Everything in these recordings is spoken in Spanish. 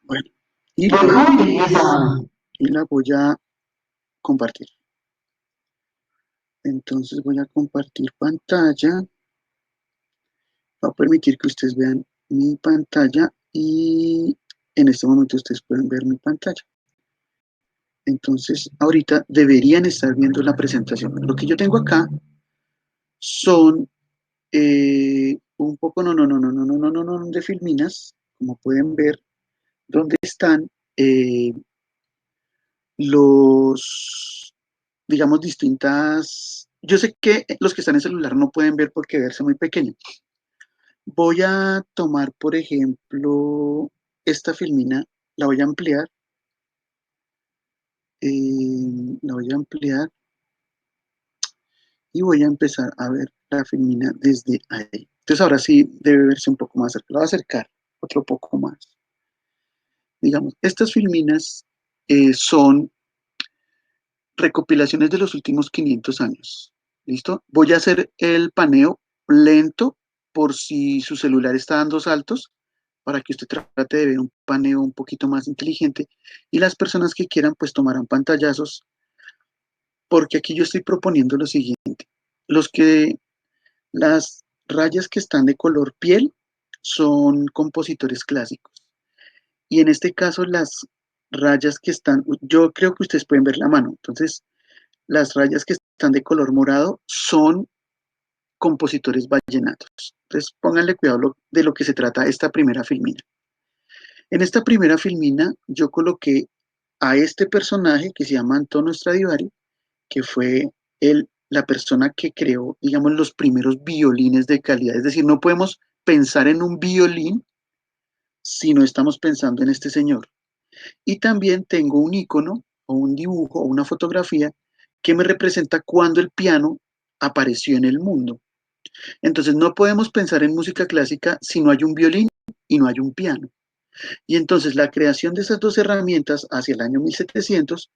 Bueno, y la voy a compartir. Entonces voy a compartir pantalla. Va a permitir que ustedes vean mi pantalla y en este momento ustedes pueden ver mi pantalla. Entonces, ahorita deberían estar viendo la presentación. Lo que yo tengo acá son un poco, de filminas, como pueden ver, donde están los, digamos, distintas. Yo sé que los que están en celular no pueden ver porque verse muy pequeño. Voy a tomar, por ejemplo, esta filmina, la voy a ampliar, la voy a ampliar y voy a empezar a ver la filmina desde ahí. Entonces ahora sí debe verse un poco más cerca. La voy a acercar otro poco más. Digamos, estas filminas son recopilaciones de los últimos 500 años. ¿Listo? Voy a hacer el paneo lento por si su celular está dando saltos para que usted trate de ver un paneo un poquito más inteligente y las personas que quieran pues tomarán pantallazos porque aquí yo estoy proponiendo lo siguiente. Los que las rayas que están de color piel son compositores clásicos y en este caso las rayas que están, yo creo que ustedes pueden ver la mano, entonces las rayas que están de color morado son compositores vallenatos. Entonces, pónganle cuidado de lo que se trata esta primera filmina. En esta primera filmina, yo coloqué a este personaje que se llama Antonio Stradivari, que fue la persona que creó, digamos, los primeros violines de calidad. Es decir, no podemos pensar en un violín si no estamos pensando en este señor. Y también tengo un icono o un dibujo o una fotografía que me representa cuando el piano apareció en el mundo. Entonces no podemos pensar en música clásica si no hay un violín y no hay un piano. Y entonces la creación de esas dos herramientas hacia el año 1700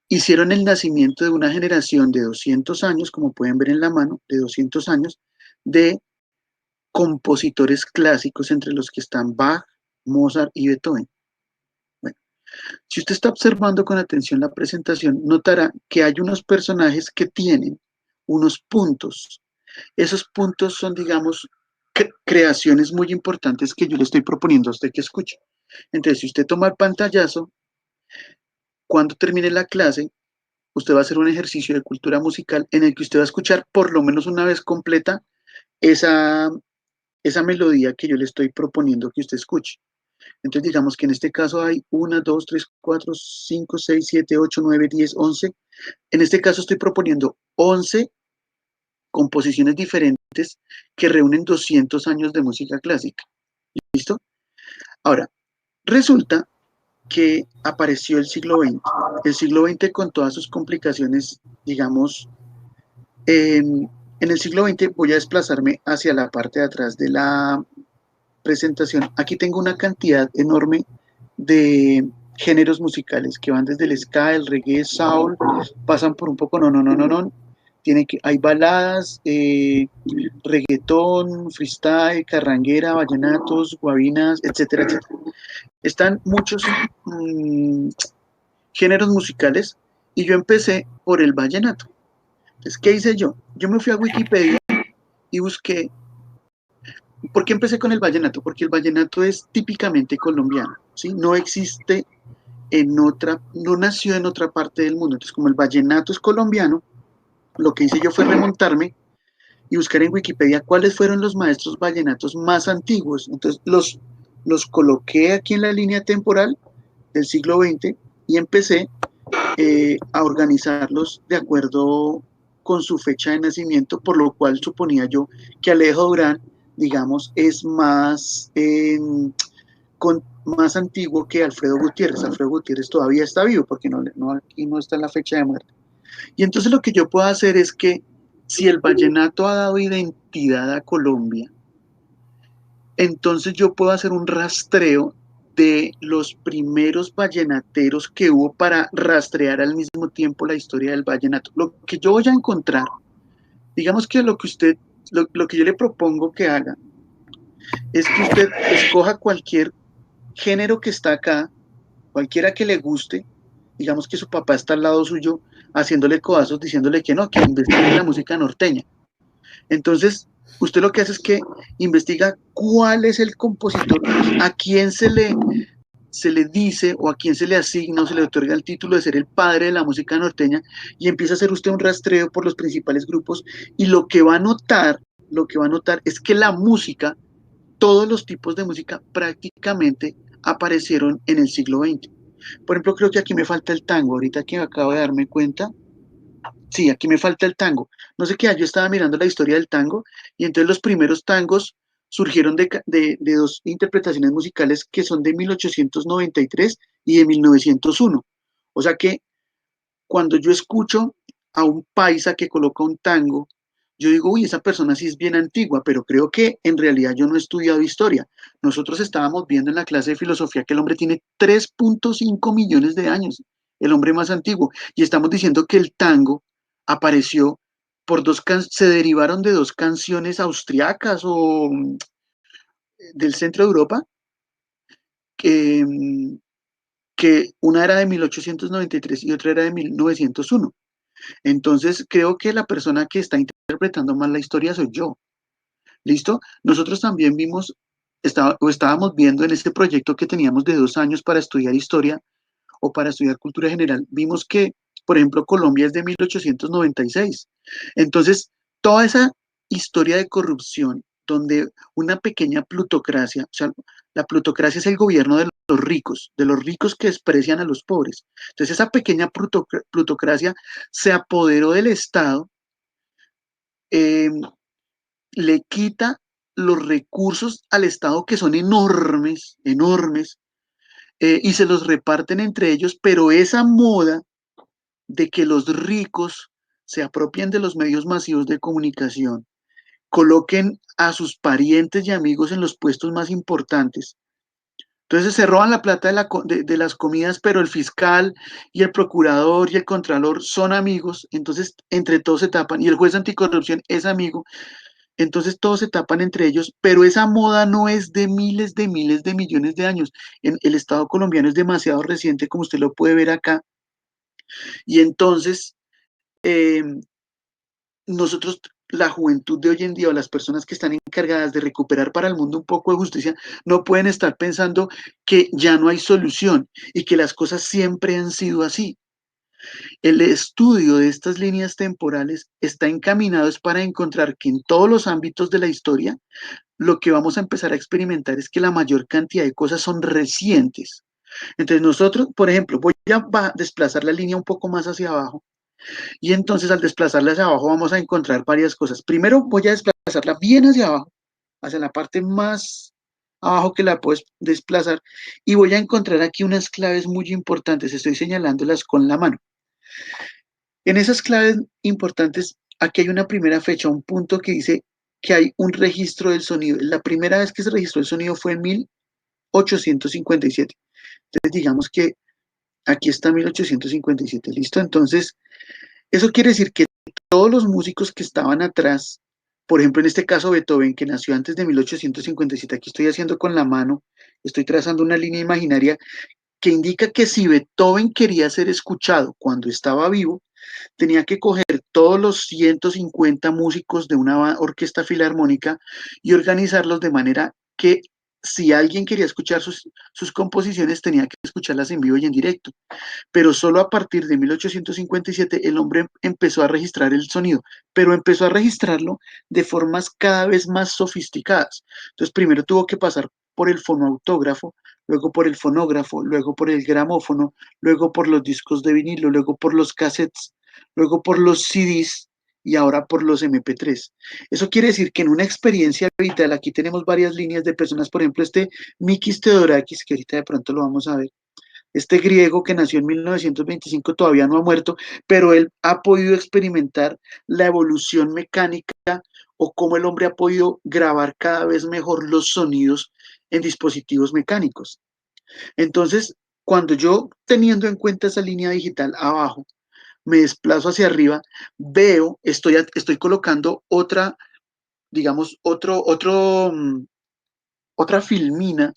hicieron el nacimiento de una generación de 200 años, como pueden ver en la mano, de 200 años, de compositores clásicos entre los que están Bach, Mozart y Beethoven. Bueno, si usted está observando con atención la presentación, notará que hay unos personajes que tienen unos puntos. Esos puntos son, digamos, creaciones muy importantes que yo le estoy proponiendo a usted que escuche. Entonces, si usted toma el pantallazo, cuando termine la clase, usted va a hacer un ejercicio de cultura musical en el que usted va a escuchar por lo menos una vez completa esa, esa melodía que yo le estoy proponiendo que usted escuche. Entonces, digamos que en este caso hay 1, 2, 3, 4, 5, 6, 7, 8, 9, 10, 11. En este caso estoy proponiendo 11 composiciones diferentes que reúnen 200 años de música clásica. ¿Listo? Ahora, resulta que apareció el siglo XX. El siglo XX con todas sus complicaciones, digamos, en el siglo XX voy a desplazarme hacia la parte de atrás de la presentación. Aquí tengo una cantidad enorme de géneros musicales que van desde el ska, el reggae, soul, pasan por un poco no. Hay baladas, reggaetón, freestyle, carranguera, vallenatos, guabinas, etcétera, etcétera. Están muchos géneros musicales y yo empecé por el vallenato. Entonces, ¿qué hice yo? Yo me fui a Wikipedia y busqué. ¿Por qué empecé con el vallenato? Porque el vallenato es típicamente colombiano, ¿sí? No existe en otra, no nació en otra parte del mundo. Entonces, como el vallenato es colombiano, lo que hice yo fue remontarme y buscar en Wikipedia cuáles fueron los maestros vallenatos más antiguos. Entonces, los coloqué aquí en la línea temporal del siglo XX y empecé a organizarlos de acuerdo con su fecha de nacimiento, por lo cual suponía yo que Alejo Durán, digamos, es más antiguo que Alfredo Gutiérrez. Alfredo Gutiérrez todavía está vivo porque aquí no está en la fecha de muerte. Y entonces lo que yo puedo hacer es que si el vallenato ha dado identidad a Colombia, entonces yo puedo hacer un rastreo de los primeros vallenateros que hubo para rastrear al mismo tiempo la historia del vallenato. Lo que yo voy a encontrar, digamos que lo que yo le propongo que haga, es que usted escoja cualquier género que está acá, cualquiera que le guste, digamos que su papá está al lado suyo haciéndole codazos, diciéndole que no, que investigue la música norteña. Entonces, usted lo que hace es que investiga cuál es el compositor, a quién se le dice o a quién se le asigna o se le otorga el título de ser el padre de la música norteña y empieza a hacer usted un rastreo por los principales grupos y lo que va a notar es que la música, todos los tipos de música prácticamente aparecieron en el siglo XX. Por ejemplo, creo que aquí me falta el tango, ahorita que acabo de darme cuenta, sí, aquí me falta el tango. No sé qué, yo estaba mirando la historia del tango y entonces los primeros tangos surgieron de dos interpretaciones musicales que son de 1893 y de 1901. O sea que cuando yo escucho a un paisa que coloca un tango, yo digo, uy, esa persona sí es bien antigua, pero creo que en realidad yo no he estudiado historia. Nosotros estábamos viendo en la clase de filosofía que el hombre tiene 3.5 millones de años, el hombre más antiguo, y estamos diciendo que el tango apareció se derivaron de dos canciones austriacas o del centro de Europa, que, que una era de 1893 y otra era de 1901. Entonces, creo que la persona que está interpretando mal la historia soy yo. ¿Listo? Nosotros también estábamos viendo en este proyecto que teníamos de 2 años para estudiar historia o para estudiar cultura general, vimos que, por ejemplo, Colombia es de 1896. Entonces, toda esa historia de corrupción, donde una pequeña plutocracia, o sea, la plutocracia es el gobierno de los ricos que desprecian a los pobres. Entonces, esa pequeña plutocracia se apoderó del Estado, eh, le quita los recursos al Estado que son enormes, enormes, y se los reparten entre ellos, pero esa moda de que los ricos se apropien de los medios masivos de comunicación, coloquen a sus parientes y amigos en los puestos más importantes. Entonces se roban la plata de las comidas, pero el fiscal y el procurador y el contralor son amigos, entonces entre todos se tapan, y el juez anticorrupción es amigo, entonces todos se tapan entre ellos, pero esa moda no es de miles de millones de años. En el Estado colombiano es demasiado reciente, como usted lo puede ver acá, y entonces eh, nosotros, la juventud de hoy en día o las personas que están encargadas de recuperar para el mundo un poco de justicia, no pueden estar pensando que ya no hay solución y que las cosas siempre han sido así. El estudio de estas líneas temporales está encaminado es para encontrar que en todos los ámbitos de la historia, lo que vamos a empezar a experimentar es que la mayor cantidad de cosas son recientes. Entonces nosotros, por ejemplo, voy a desplazar la línea un poco más hacia abajo y entonces al desplazarla hacia abajo vamos a encontrar varias cosas. Primero voy a desplazarla bien hacia abajo, hacia la parte más abajo que la puedes desplazar y voy a encontrar aquí unas claves muy importantes. Estoy señalándolas con la mano. En esas claves importantes, aquí hay una primera fecha, un punto que dice que hay un registro del sonido. La primera vez que se registró el sonido fue en 1857. Entonces digamos que aquí está 1857, ¿listo? Entonces, eso quiere decir que todos los músicos que estaban atrás, por ejemplo, en este caso Beethoven, que nació antes de 1857, aquí estoy haciendo con la mano, estoy trazando una línea imaginaria que indica que si Beethoven quería ser escuchado cuando estaba vivo, tenía que coger todos los 150 músicos de una orquesta filarmónica y organizarlos de manera que si alguien quería escuchar sus composiciones, tenía que escucharlas en vivo y en directo, pero solo a partir de 1857 el hombre empezó a registrar el sonido, pero empezó a registrarlo de formas cada vez más sofisticadas. Entonces, primero tuvo que pasar por el fonoautógrafo, luego por el fonógrafo, luego por el gramófono, luego por los discos de vinilo, luego por los cassettes, luego por los CDs y ahora por los MP3. Eso quiere decir que en una experiencia vital, aquí tenemos varias líneas de personas, por ejemplo, este Mikis Theodorakis, que ahorita de pronto lo vamos a ver, este griego que nació en 1925 todavía no ha muerto, pero él ha podido experimentar la evolución mecánica o cómo el hombre ha podido grabar cada vez mejor los sonidos en dispositivos mecánicos. Entonces, cuando yo, teniendo en cuenta esa línea digital abajo, me desplazo hacia arriba, veo, estoy colocando otra, digamos, otra filmina,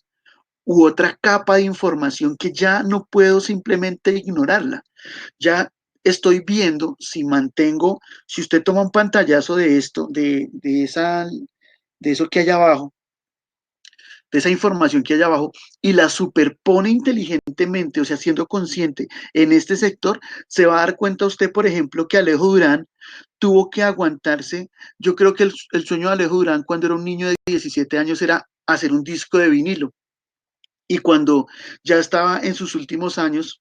u otra capa de información que ya no puedo simplemente ignorarla. Ya estoy viendo si mantengo, si usted toma un pantallazo de esto, de eso que hay abajo, de esa información que hay abajo, y la superpone inteligentemente, o sea, siendo consciente en este sector, se va a dar cuenta usted, por ejemplo, que Alejo Durán tuvo que aguantarse. Yo creo que el sueño de Alejo Durán cuando era un niño de 17 años era hacer un disco de vinilo. Y cuando ya estaba en sus últimos años,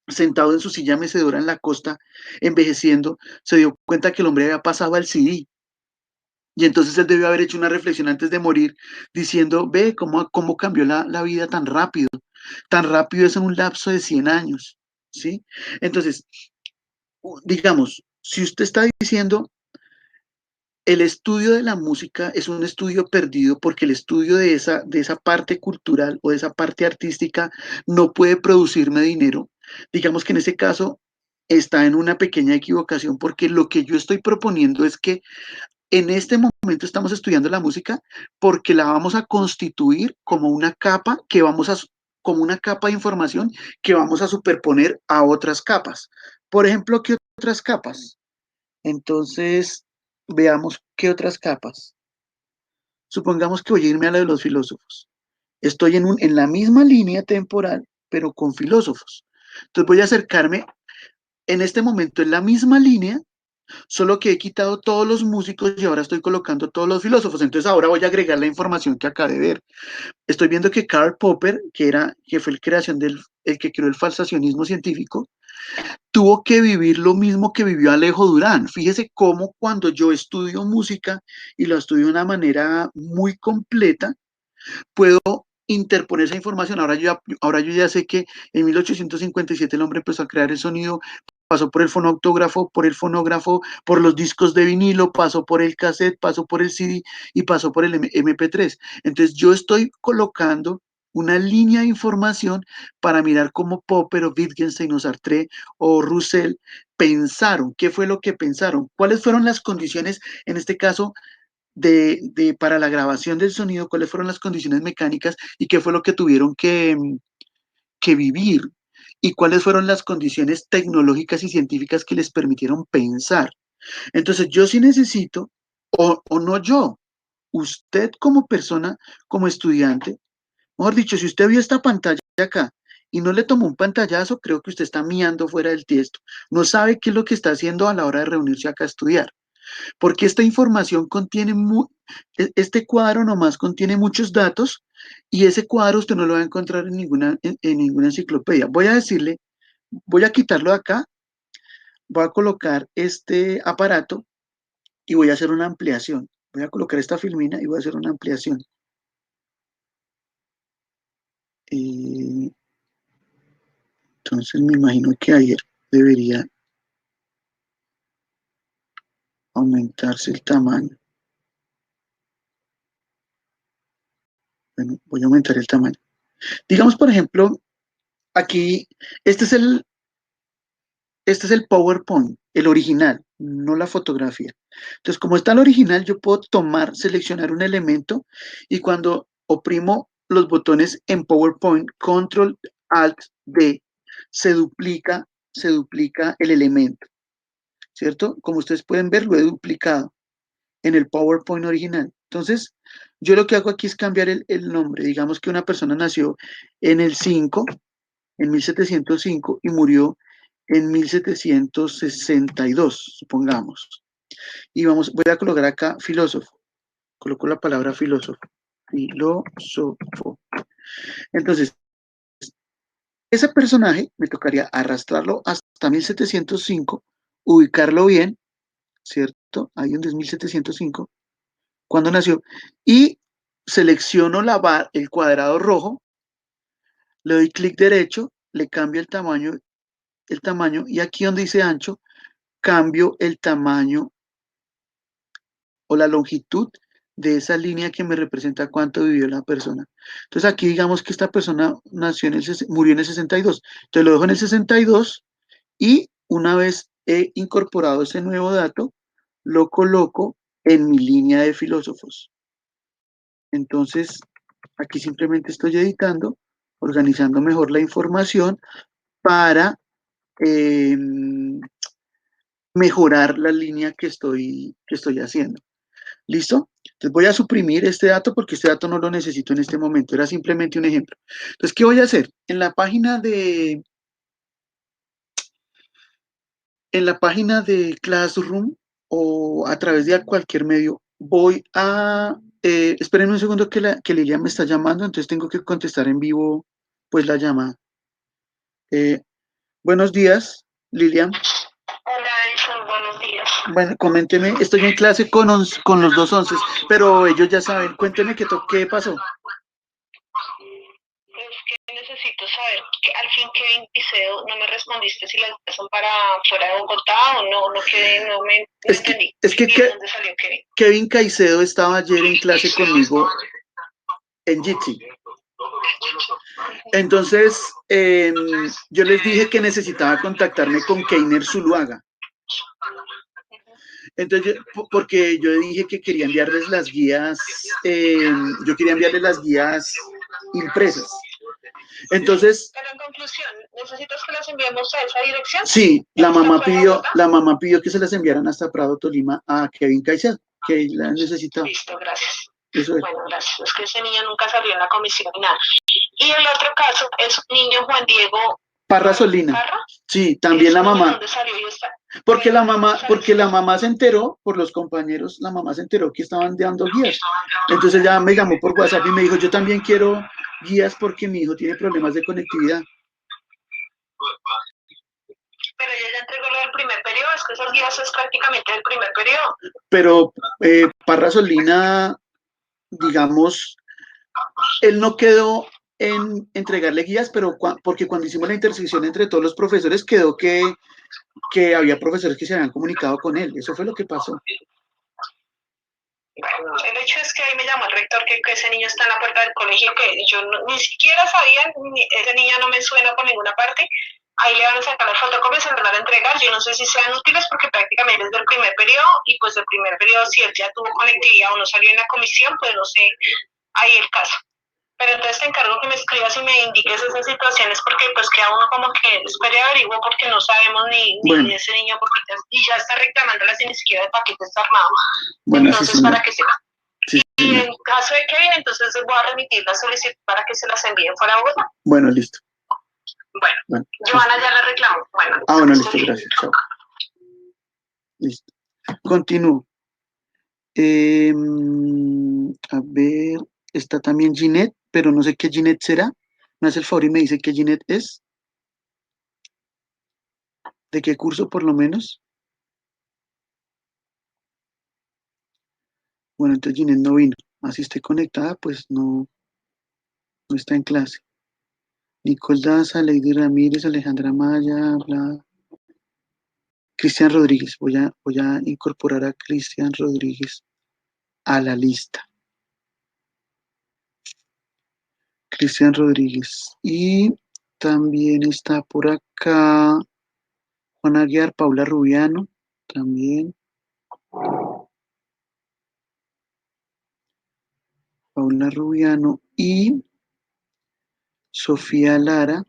sentado en su silla mecedora en la costa, envejeciendo, se dio cuenta que el hombre había pasado al CD. Y entonces él debió haber hecho una reflexión antes de morir, diciendo, ve cómo cambió la vida tan rápido es en un lapso de 100 años, ¿sí? Entonces, digamos, si usted está diciendo, el estudio de la música es un estudio perdido porque el estudio de esa parte cultural o de esa parte artística no puede producirme dinero. Digamos que en ese caso está en una pequeña equivocación porque lo que yo estoy proponiendo es que en este momento estamos estudiando la música porque la vamos a constituir como una capa como una capa de información que vamos a superponer a otras capas. Por ejemplo, ¿qué otras capas? Entonces, veamos qué otras capas. Supongamos que voy a irme a la de los filósofos. Estoy en la misma línea temporal, pero con filósofos. Entonces voy a acercarme en este momento en la misma línea, solo que he quitado todos los músicos y ahora estoy colocando todos los filósofos. Entonces ahora voy a agregar la información que acabé de ver. Estoy viendo que Karl Popper, que fue el que creó el falsacionismo científico, tuvo que vivir lo mismo que vivió Alejo Durán. Fíjese cómo cuando yo estudio música y lo estudio de una manera muy completa, puedo interponer esa información. Ahora yo ya sé que en 1857 el hombre empezó a crear el sonido, pasó por el fonógrafo, por los discos de vinilo, pasó por el cassette, pasó por el CD y pasó por el MP3. Entonces yo estoy colocando una línea de información para mirar cómo Popper o Wittgenstein o Sartre o Russell pensaron, qué fue lo que pensaron, cuáles fueron las condiciones, en este caso, para la grabación del sonido, cuáles fueron las condiciones mecánicas y qué fue lo que tuvieron que vivir y cuáles fueron las condiciones tecnológicas y científicas que les permitieron pensar. Entonces, yo sí necesito, o no yo, usted como persona, como estudiante, mejor dicho, si usted vio esta pantalla acá y no le tomó un pantallazo, creo que usted está miando fuera del tiesto. No sabe qué es lo que está haciendo a la hora de reunirse acá a estudiar. Porque esta información este cuadro nomás contiene muchos datos y ese cuadro usted no lo va a encontrar en ninguna enciclopedia. Voy a quitarlo de acá, voy a colocar este aparato y voy a hacer una ampliación. Voy a colocar esta filmina y voy a hacer una ampliación. Y entonces me imagino que ayer debería aumentarse el tamaño. Bueno, voy a aumentar el tamaño. Digamos, por ejemplo, aquí, este es este es el PowerPoint, el original, no la fotografía. Entonces, como está el original, yo puedo seleccionar un elemento y cuando oprimo los botones en PowerPoint, Control Alt D, se duplica el elemento, ¿cierto? Como ustedes pueden ver, lo he duplicado en el PowerPoint original. Entonces, yo lo que hago aquí es cambiar el nombre. Digamos que una persona nació en el 5, en 1705 y murió en 1762, supongamos. Y voy a colocar acá filósofo. Coloco la palabra filósofo. Filósofo. Entonces, ese personaje me tocaría arrastrarlo hasta 1705, ubicarlo bien, ¿cierto? Ahí donde es 1705, cuando nació, y selecciono el cuadrado rojo, le doy clic derecho, le cambio el tamaño, y aquí donde dice ancho, cambio el tamaño o la longitud de esa línea que me representa cuánto vivió la persona. Entonces aquí digamos que esta persona murió en el 62. Entonces lo dejo en el 62 y una vez he incorporado ese nuevo dato, lo coloco en mi línea de filósofos. Entonces Aquí simplemente estoy editando, organizando mejor la información para eh, mejorar la línea que estoy haciendo. ¿Listo? Entonces voy a suprimir este dato porque este dato no lo necesito en este momento, era simplemente un ejemplo. Entonces, ¿qué voy a hacer? En la página de Classroom o a través de cualquier medio, voy a... esperen un segundo que Lilian me está llamando, entonces tengo que contestar en vivo pues la llamada. Buenos días, Lilian. Hola, Edison, buenos días. Bueno, coménteme, estoy en clase con los dos onces, pero ellos ya saben, cuénteme qué pasó. Es que necesito saber, que al fin Kevin Piceo, no me respondiste si las son para fuera de Bogotá o no, no quedé, no me no entendí. ¿Dónde salió Kevin? Kevin Caicedo estaba ayer en clase conmigo en Jitsi. Entonces, yo les dije que necesitaba contactarme con Keiner Zuluaga. Entonces, porque yo dije que quería enviarles las guías, yo quería enviarles las guías impresas. Entonces. Pero en conclusión, ¿necesitas que las enviemos a esa dirección? Sí, la mamá pidió que se las enviaran hasta Prado, Tolima, a Kevin Caicedo, que la necesitaba. Listo, gracias. Eso es. Bueno, gracias. Es que ese niño nunca salió en la comisión ni nada. Y el otro caso es un niño Juan Diego Parra Solina. ¿Parra? Sí, también la mamá. ¿Dónde salió y está? Porque la mamá se enteró, por los compañeros, la mamá se enteró que estaban dando guías. Entonces ya me llamó por WhatsApp y me dijo, yo también quiero guías porque mi hijo tiene problemas de conectividad. Pero ella ya entregó lo del primer periodo, es que esas guías es prácticamente del primer periodo. Pero Parra Solina, digamos, él no quedó en entregarle guías, pero porque cuando hicimos la intersección entre todos los profesores quedó que había profesores que se habían comunicado con él. Eso fue lo que pasó. Bueno, el hecho es que ahí me llamó el rector que ese niño está en la puerta del colegio, que yo ni siquiera sabía, ese niño no me suena por ninguna parte. Ahí le van a sacar las fotocopias, se las van a entregar. Yo no sé si sean útiles porque prácticamente es del primer periodo y pues del primer periodo, si él ya tuvo conectividad o no salió en la comisión, pues no sé, ahí el caso. Pero entonces te encargo que me escribas y me indiques esas situaciones porque pues queda uno como que espere averiguo porque no sabemos ni de ese niño porque y ya está reclamándolas y ni siquiera el paquete está armado. Bueno, entonces, sí, para que sepa. Sí, y en caso de Kevin, entonces voy a remitir la solicitud para que se las envíen fuera de Bogotá. Bueno, listo. Bueno, Joana ya la reclamo. Bueno, bueno, listo, gracias. Chao. Listo. Continúo. A ver, está también Ginette, pero no sé qué Ginette será. ¿Me hace el favor y me dice qué Ginette es? ¿De qué curso por lo menos? Bueno, entonces Ginette no vino. Así esté conectada, pues no está en clase. Nicole Daza, Lady Ramírez, Alejandra Maya, bla. Cristian Rodríguez. Voy a incorporar a Cristian Rodríguez a la lista. Cristian Rodríguez. Y también está por acá Juana Aguiar, Paula Rubiano, también. Paula Rubiano y Sofía Lara.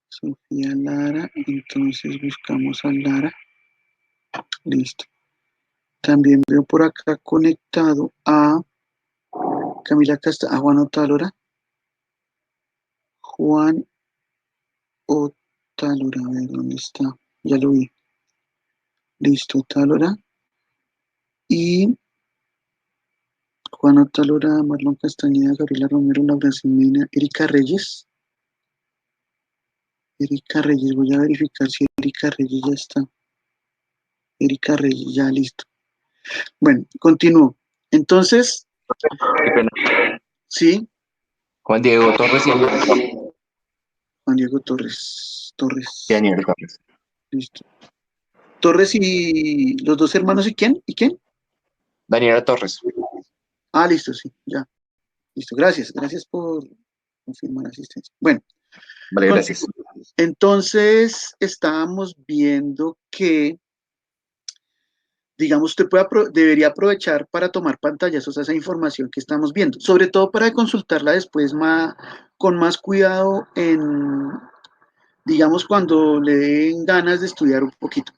Sofía Lara, entonces buscamos a Lara. Listo. También veo por acá conectado a Camila a Juan Otálora. Juan Otálora, a ver dónde está. Ya lo vi. Listo, Otálora. Y Juan Otálora, Marlon Castañeda, Gabriela Romero, Laura Simena, Erika Reyes. Erika Reyes, voy a verificar si Erika Reyes ya está. Erika Reyes, ya listo. Bueno, continúo. Entonces, sí. Juan Diego Torres y Juan Diego Torres. Daniel Torres. Listo. Torres y los dos hermanos, ¿y quién? ¿Y quién? Daniela Torres. Ah, listo, sí, ya. Listo, gracias. Gracias por confirmar asistencia. Bueno. Vale, gracias. Entonces, estábamos viendo que digamos, usted debería aprovechar para tomar pantallazos a esa información que estamos viendo, sobre todo para consultarla después con más cuidado digamos, cuando le den ganas de estudiar un poquito.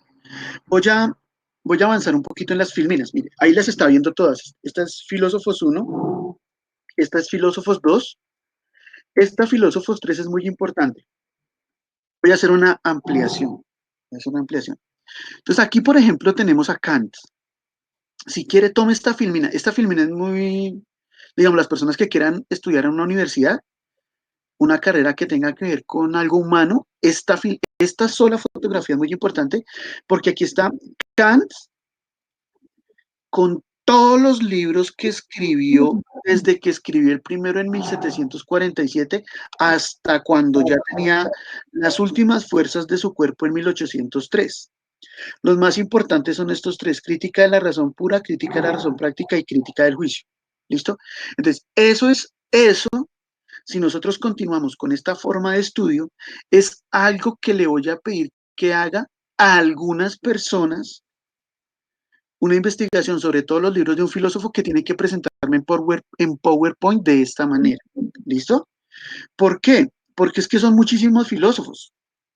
Voy a, voy a avanzar un poquito en las filminas. Mire, ahí las está viendo todas. Esta es Filósofos 1, esta es Filósofos 2, esta Filósofos 3 es muy importante. Voy a hacer una ampliación. Voy a hacer una ampliación. Entonces aquí, por ejemplo, tenemos a Kant. Si quiere, tome esta filmina. Esta filmina es muy, digamos, las personas que quieran estudiar en una universidad, una carrera que tenga que ver con algo humano, esta sola fotografía es muy importante porque aquí está Kant con todos los libros que escribió desde que escribió el primero en 1747 hasta cuando ya tenía las últimas fuerzas de su cuerpo en 1803. Los más importantes son estos tres: crítica de la razón pura, crítica de la razón práctica y crítica del juicio. ¿Listo? Entonces, eso. Si nosotros continuamos con esta forma de estudio, es algo que le voy a pedir que haga a algunas personas una investigación sobre todos los libros de un filósofo que tiene que presentarme en PowerPoint de esta manera. ¿Listo? ¿Por qué? Porque es que son muchísimos filósofos.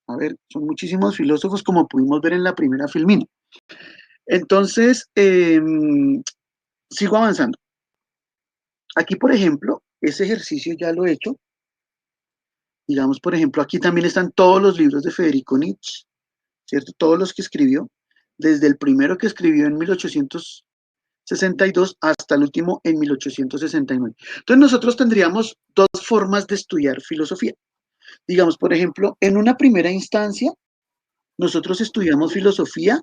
A ver, son muchísimos filósofos como pudimos ver en la primera filmina. Entonces, sigo avanzando. Aquí, por ejemplo, ese ejercicio ya lo he hecho. Digamos, por ejemplo, aquí también están todos los libros de Federico Nietzsche, ¿cierto? Todos los que escribió, desde el primero que escribió en 1862 hasta el último en 1869. Entonces nosotros tendríamos dos formas de estudiar filosofía. Digamos, por ejemplo, en una primera instancia, nosotros estudiamos filosofía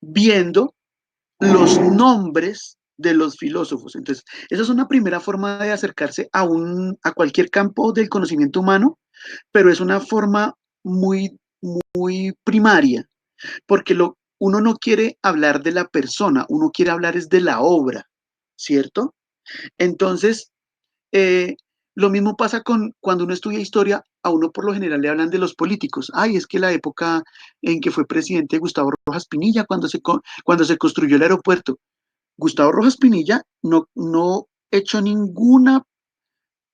viendo los nombres de los filósofos. Entonces, esa es una primera forma de acercarse a cualquier campo del conocimiento humano, pero es una forma muy, muy primaria, porque uno no quiere hablar de la persona, uno quiere hablar es de la obra, ¿cierto? Entonces, lo mismo pasa cuando uno estudia historia, a uno por lo general le hablan de los políticos. Ay, es que la época en que fue presidente Gustavo Rojas Pinilla, cuando se construyó el aeropuerto. Gustavo Rojas Pinilla no echó ninguna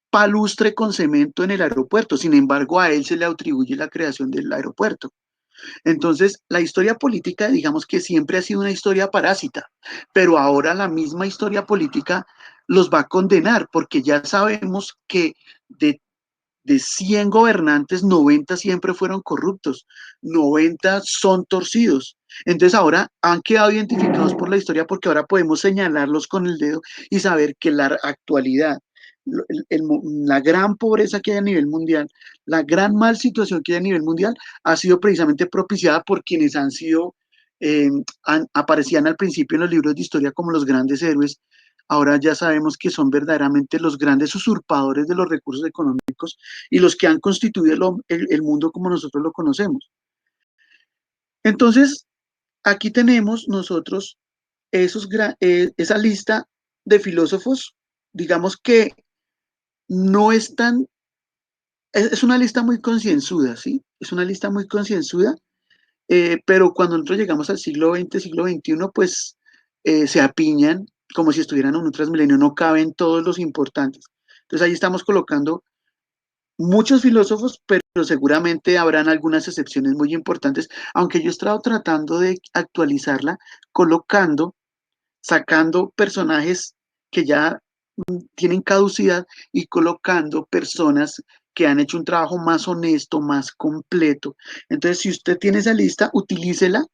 palustre con cemento en el aeropuerto, sin embargo a él se le atribuye la creación del aeropuerto. Entonces, la historia política, digamos que siempre ha sido una historia parásita, pero ahora la misma historia política los va a condenar, porque ya sabemos que de 100 gobernantes, 90 siempre fueron corruptos, 90 son torcidos. Entonces ahora han quedado identificados por la historia porque ahora podemos señalarlos con el dedo y saber que la actualidad, la gran pobreza que hay a nivel mundial, la gran mal situación que hay a nivel mundial, ha sido precisamente propiciada por quienes aparecían al principio en los libros de historia como los grandes héroes. Ahora ya sabemos que son verdaderamente los grandes usurpadores de los recursos económicos y los que han constituido el mundo como nosotros lo conocemos. Entonces, aquí tenemos nosotros esa lista de filósofos, digamos que no están, es una lista muy concienzuda, ¿sí? Es una lista muy concienzuda, pero cuando nosotros llegamos al siglo XX, siglo XXI, pues se apiñan como si estuvieran en un Transmilenio, no caben todos los importantes. Entonces ahí estamos colocando muchos filósofos, pero seguramente habrán algunas excepciones muy importantes, aunque yo he estado tratando de actualizarla, sacando personajes que ya tienen caducidad y colocando personas que han hecho un trabajo más honesto, más completo. Entonces, si usted tiene esa lista, utilícela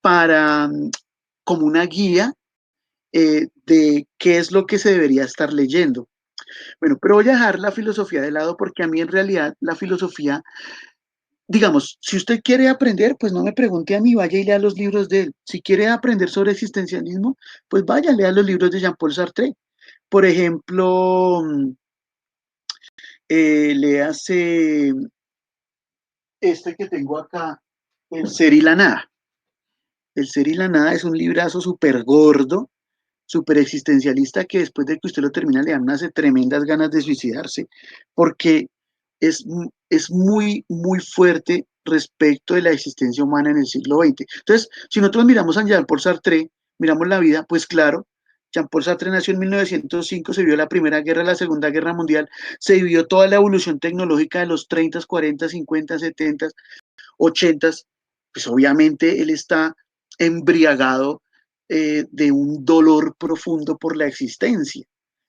para como una guía de qué es lo que se debería estar leyendo. Bueno, pero voy a dejar la filosofía de lado porque a mí en realidad la filosofía, digamos, si usted quiere aprender, pues no me pregunte a mí, vaya y lea los libros de él. Si quiere aprender sobre existencialismo, pues vaya, lea los libros de Jean-Paul Sartre. Por ejemplo, léase este que tengo acá, El ser y la nada. El ser y la nada es un librazo súper gordo, súper existencialista, que después de que usted lo termina le dan unas tremendas ganas de suicidarse, porque es muy, muy fuerte respecto de la existencia humana en el siglo XX. Entonces, si nosotros miramos a Jean-Paul Sartre, miramos la vida, pues claro, Jean-Paul Sartre nació en 1905, se vio la Primera Guerra, la Segunda Guerra Mundial, se vivió toda la evolución tecnológica de los 30, 40, 50, 70, 80, pues obviamente él está embriagado de un dolor profundo por la existencia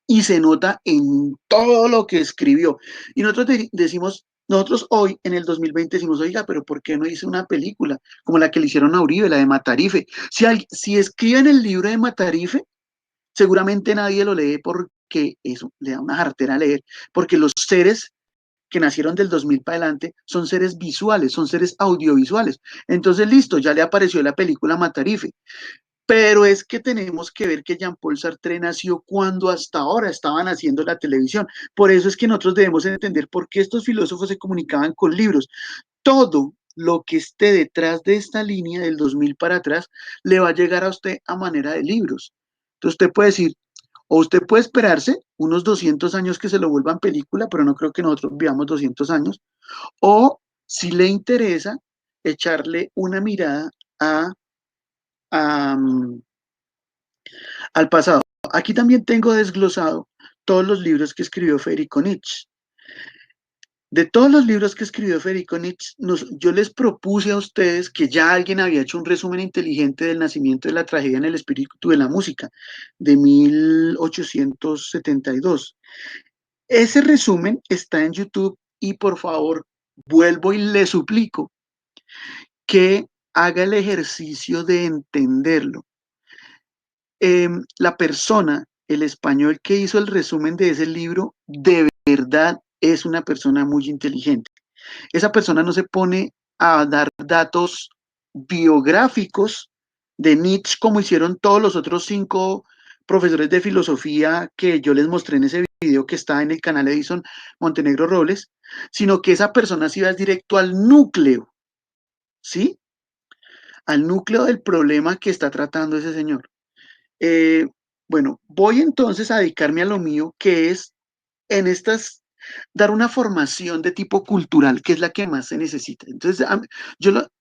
y se nota en todo lo que escribió. Y nosotros decimos, nosotros hoy en el 2020 decimos, oiga, pero ¿por qué no hice una película como la que le hicieron a Uribe, la de Matarife? Si escriben el libro de Matarife, seguramente nadie lo lee porque eso le da una jartera a leer, porque los seres que nacieron del 2000 para adelante son seres visuales, son seres audiovisuales. Entonces, listo, ya le apareció la película Matarife. Pero es que tenemos que ver que Jean-Paul Sartre nació cuando hasta ahora estaban haciendo la televisión. Por eso es que nosotros debemos entender por qué estos filósofos se comunicaban con libros. Todo lo que esté detrás de esta línea del 2000 para atrás le va a llegar a usted a manera de libros. Entonces usted puede decir, o usted puede esperarse unos 200 años que se lo vuelvan película, pero no creo que nosotros vivamos 200 años, o si le interesa, echarle una mirada a, al pasado. Aquí también tengo desglosado todos los libros que escribió Federico Nietzsche. De todos los libros que escribió Federico Nietzsche, yo les propuse a ustedes que ya alguien había hecho un resumen inteligente del nacimiento de la tragedia en el espíritu de la música, de 1872. Ese resumen está en YouTube y por favor, vuelvo y le suplico que haga el ejercicio de entenderlo. La persona, el español que hizo el resumen de ese libro, de verdad es una persona muy inteligente. Esa persona no se pone a dar datos biográficos de Nietzsche como hicieron todos los otros 5 profesores de filosofía que yo les mostré en ese video que está en el canal Edison Montenegro Robles, sino que esa persona sí va directo al núcleo, ¿sí? Al núcleo del problema que está tratando ese señor. Bueno, voy entonces a dedicarme a lo mío, que es en estas, dar una formación de tipo cultural, que es la que más se necesita. Entonces,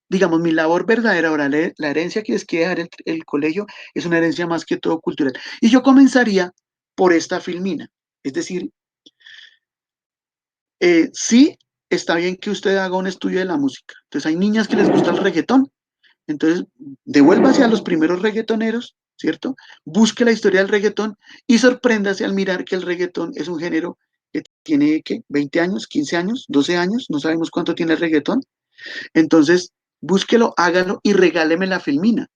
digamos, mi labor verdadera ahora, la herencia que les quiere dejar el colegio, es una herencia más que todo cultural. Y yo comenzaría por esta filmina. Es decir, sí, está bien que usted haga un estudio de la música. Entonces, hay niñas que les gusta el reggaetón. Entonces, devuélvase a los primeros reggaetoneros, ¿cierto? Busque la historia del reggaetón y sorpréndase al mirar que el reggaetón es un género que tiene, ¿qué? 20 años, 15 años, 12 años, no sabemos cuánto tiene el reggaetón. Entonces, búsquelo, hágalo y regáleme la filmina.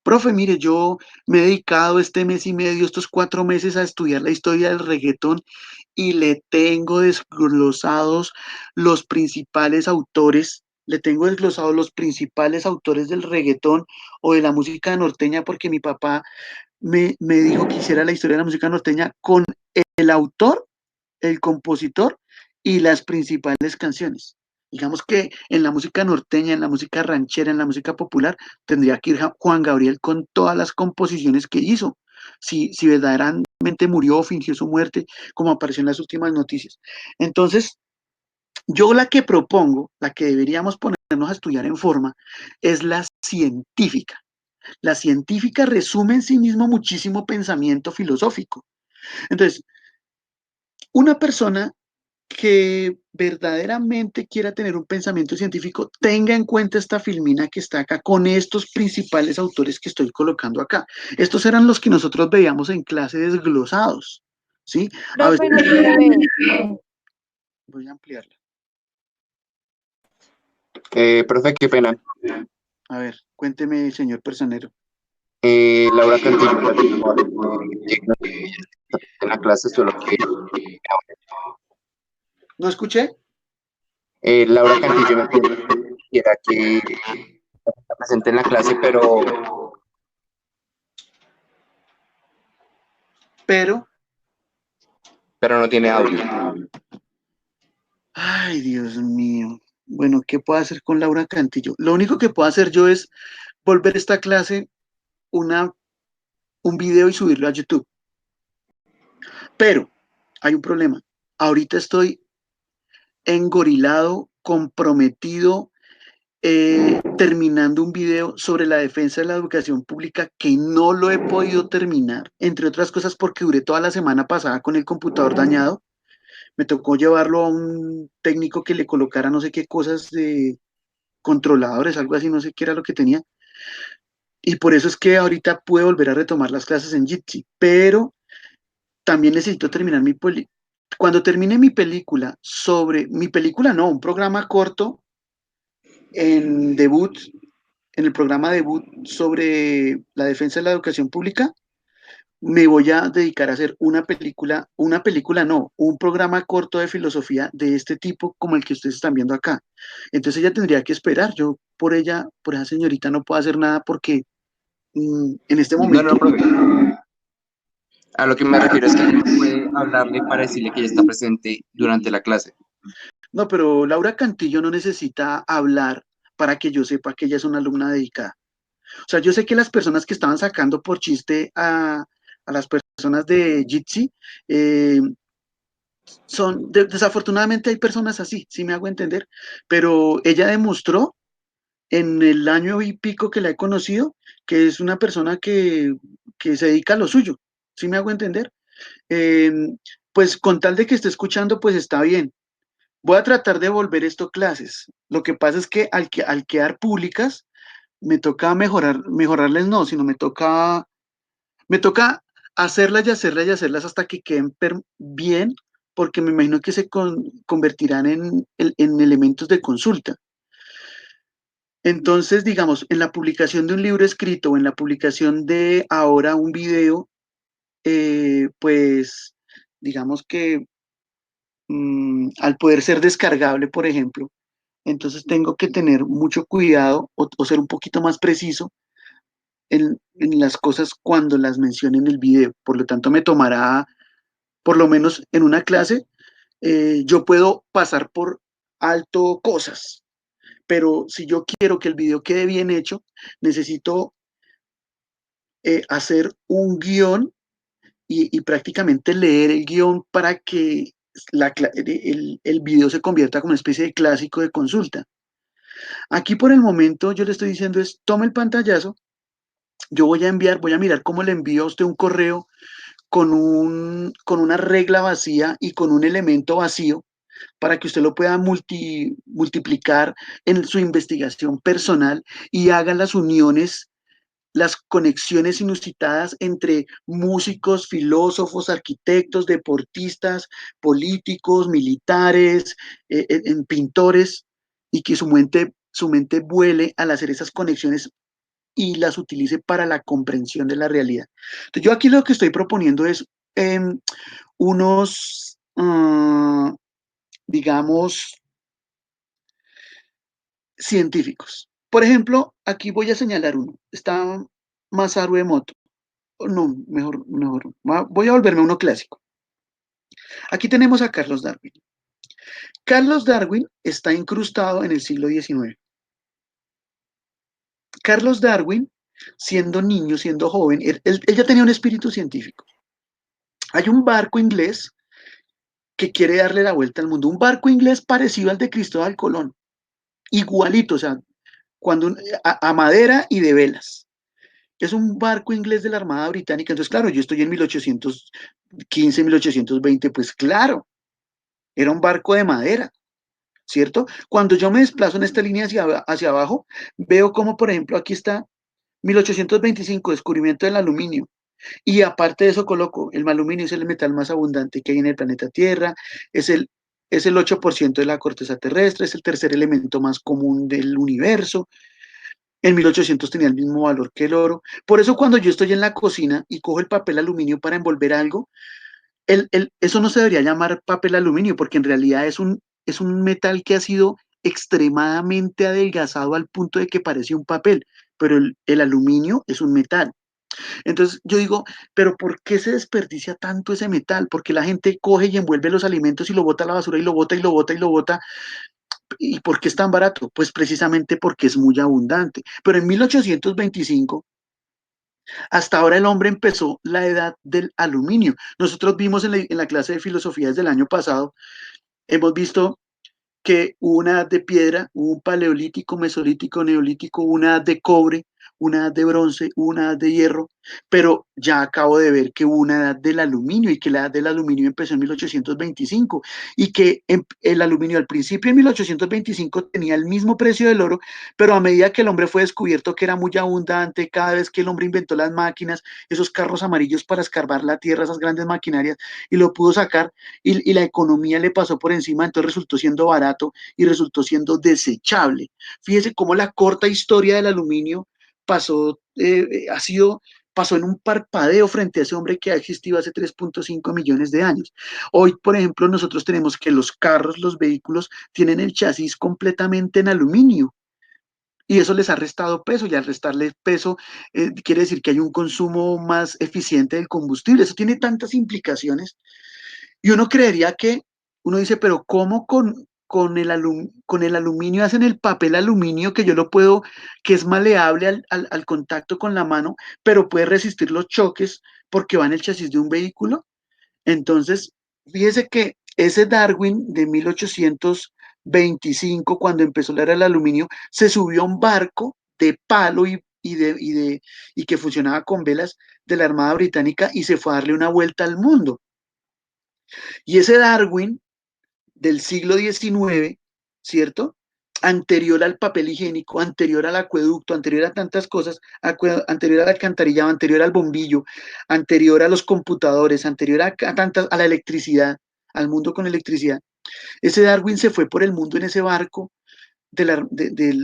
Profe, mire, yo me he dedicado este mes y medio, estos 4 meses a estudiar la historia del reggaetón y le tengo desglosados los principales autores, le tengo desglosados los principales autores del reggaetón o de la música norteña porque mi papá me dijo que hiciera la historia de la música norteña con el autor, el compositor y las principales canciones. Digamos que en la música norteña, en la música ranchera, en la música popular, tendría que ir Juan Gabriel con todas las composiciones que hizo. Si verdaderamente murió o fingió su muerte, como apareció en las últimas noticias. Entonces, yo la que propongo, la que deberíamos ponernos a estudiar en forma, es la científica. La científica resume en sí mismo muchísimo pensamiento filosófico. Entonces, una persona que verdaderamente quiera tener un pensamiento científico, tenga en cuenta esta filmina que está acá con estos principales autores que estoy colocando acá. Estos eran los que nosotros veíamos en clase desglosados, ¿sí? A veces... Profe, no se le ve. Voy a ampliarla. Profe, qué pena. A ver, cuénteme, señor personero. Laura Cantillo, en la clase, solo que ¿No escuché? Laura Cantillo me pidiera que está presente en la clase, Pero, no tiene audio. ay, Dios mío. Bueno, ¿qué puedo hacer con Laura Cantillo? Lo único que puedo hacer yo es volver esta clase un video y subirlo a YouTube. Pero hay un problema. Ahorita estoy engorilado, comprometido terminando un video sobre la defensa de la educación pública que no lo he podido terminar, entre otras cosas porque duré toda la semana pasada con el computador dañado. Me tocó llevarlo a un técnico que le colocara no sé qué cosas de controladores, algo así, no sé qué era lo que tenía. Y por eso es que ahorita puedo volver a retomar las clases en Jitsi, pero también necesito terminar mi película. Cuando termine mi película no, un programa corto en debut, en el programa debut sobre la defensa de la educación pública, me voy a dedicar a hacer una película no, un programa corto de filosofía de este tipo como el que ustedes están viendo acá. Entonces ella tendría que esperar, yo por ella, por esa señorita no puedo hacer nada porque en este No, no, momento, profe. A lo que me refiero es que no puede hablarle para decirle que ella está presente durante la clase. no, pero Laura Cantillo no necesita hablar para que yo sepa que ella es una alumna dedicada. O sea, yo sé que las personas que estaban sacando por chiste a las personas de Jitsi, eh, desafortunadamente hay personas así, sí me hago entender, pero ella demostró en el año y pico que la he conocido que es una persona que se dedica a lo suyo, sí me hago entender. Eh, pues con tal de que esté escuchando, pues está bien. Voy a tratar de volver esto a clases. Lo que pasa es que al quedar públicas, me toca mejorarles no, sino me toca hacerlas y hacerlas y hacerlas hasta que queden bien, porque me imagino que se convertirán en elementos de consulta. Entonces, digamos, en la publicación de un libro escrito o en la publicación de ahora un video, pues digamos que al poder ser descargable, por ejemplo, entonces tengo que tener mucho cuidado o ser un poquito más preciso en las cosas cuando las mencione en el video. Por lo tanto, me tomará, por lo menos en una clase, yo puedo pasar por alto cosas, pero si yo quiero que el video quede bien hecho, necesito hacer un guión y prácticamente leer el guión para que el video se convierta como una especie de clásico de consulta. Aquí por el momento yo le estoy diciendo es, tome el pantallazo, yo voy a mirar cómo le envío a usted un correo con una regla vacía y con un elemento vacío para que usted lo pueda multiplicar en su investigación personal y haga las uniones, las conexiones inusitadas entre músicos, filósofos, arquitectos, deportistas, políticos, militares, pintores, y que su mente vuele al hacer esas conexiones y las utilice para la comprensión de la realidad. Entonces, yo aquí lo que estoy proponiendo es unos, digamos, científicos. Por ejemplo, aquí voy a señalar uno. Está Masaru Emoto. No, mejor. Voy a volverme uno clásico. Aquí tenemos a Carlos Darwin. Carlos Darwin está incrustado en el siglo XIX. Carlos Darwin, siendo niño, siendo joven, él ya tenía un espíritu científico. Hay un barco inglés que quiere darle la vuelta al mundo, un barco inglés parecido al de Cristóbal Colón, igualito, o sea, a madera y de velas. Es un barco inglés de la Armada Británica, entonces claro, yo estoy en 1815, 1820, pues claro, era un barco de madera, ¿cierto? Cuando yo me desplazo en esta línea hacia abajo, veo como, por ejemplo, aquí está 1825, descubrimiento del aluminio. Y aparte de eso coloco, el aluminio es el metal más abundante que hay en el planeta Tierra, es el 8% de la corteza terrestre, es el tercer elemento más común del universo. En 1800 tenía el mismo valor que el oro. Por eso cuando yo estoy en la cocina y cojo el papel aluminio para envolver algo, eso no se debería llamar papel aluminio, porque en realidad es un metal que ha sido extremadamente adelgazado al punto de que parece un papel, pero el aluminio es un metal. Entonces yo digo, pero ¿por qué se desperdicia tanto ese metal? Porque la gente coge y envuelve los alimentos y lo bota a la basura y lo bota y lo bota y lo bota. ¿Y por qué es tan barato? Pues precisamente porque es muy abundante. Pero en 1825, hasta ahora el hombre empezó la edad del aluminio. Nosotros vimos en la clase de filosofía desde el año pasado, hemos visto que hubo una edad de piedra, hubo un paleolítico, mesolítico, neolítico, una edad de cobre, una edad de bronce, una edad de hierro, pero ya acabo de ver que hubo una edad del aluminio y que la edad del aluminio empezó en 1825 y que el aluminio al principio en 1825 tenía el mismo precio del oro, pero a medida que el hombre fue descubierto que era muy abundante, cada vez que el hombre inventó las máquinas, esos carros amarillos para escarbar la tierra, esas grandes maquinarias, y lo pudo sacar y la economía le pasó por encima, entonces resultó siendo barato y resultó siendo desechable. Fíjese cómo la corta historia del aluminio pasó, pasó en un parpadeo frente a ese hombre que ha existido hace 3.5 millones de años. Hoy, por ejemplo, nosotros tenemos que los carros, los vehículos, tienen el chasis completamente en aluminio. Y eso les ha restado peso, y al restarle peso quiere decir que hay un consumo más eficiente del combustible. Eso tiene tantas implicaciones. Y uno creería que, uno dice, pero ¿cómo con el aluminio hacen el papel aluminio que yo lo puedo, que es maleable al contacto con la mano, pero puede resistir los choques porque va en el chasis de un vehículo? Entonces, fíjese que ese Darwin de 1825, cuando empezó la era del aluminio, se subió a un barco de palo y que funcionaba con velas de la Armada Británica y se fue a darle una vuelta al mundo. Y ese Darwin del siglo XIX, ¿cierto? Anterior al papel higiénico, anterior al acueducto, anterior a tantas cosas, anterior al alcantarillado, anterior al bombillo, anterior a los computadores, anterior a la electricidad, al mundo con electricidad. Ese Darwin se fue por el mundo en ese barco de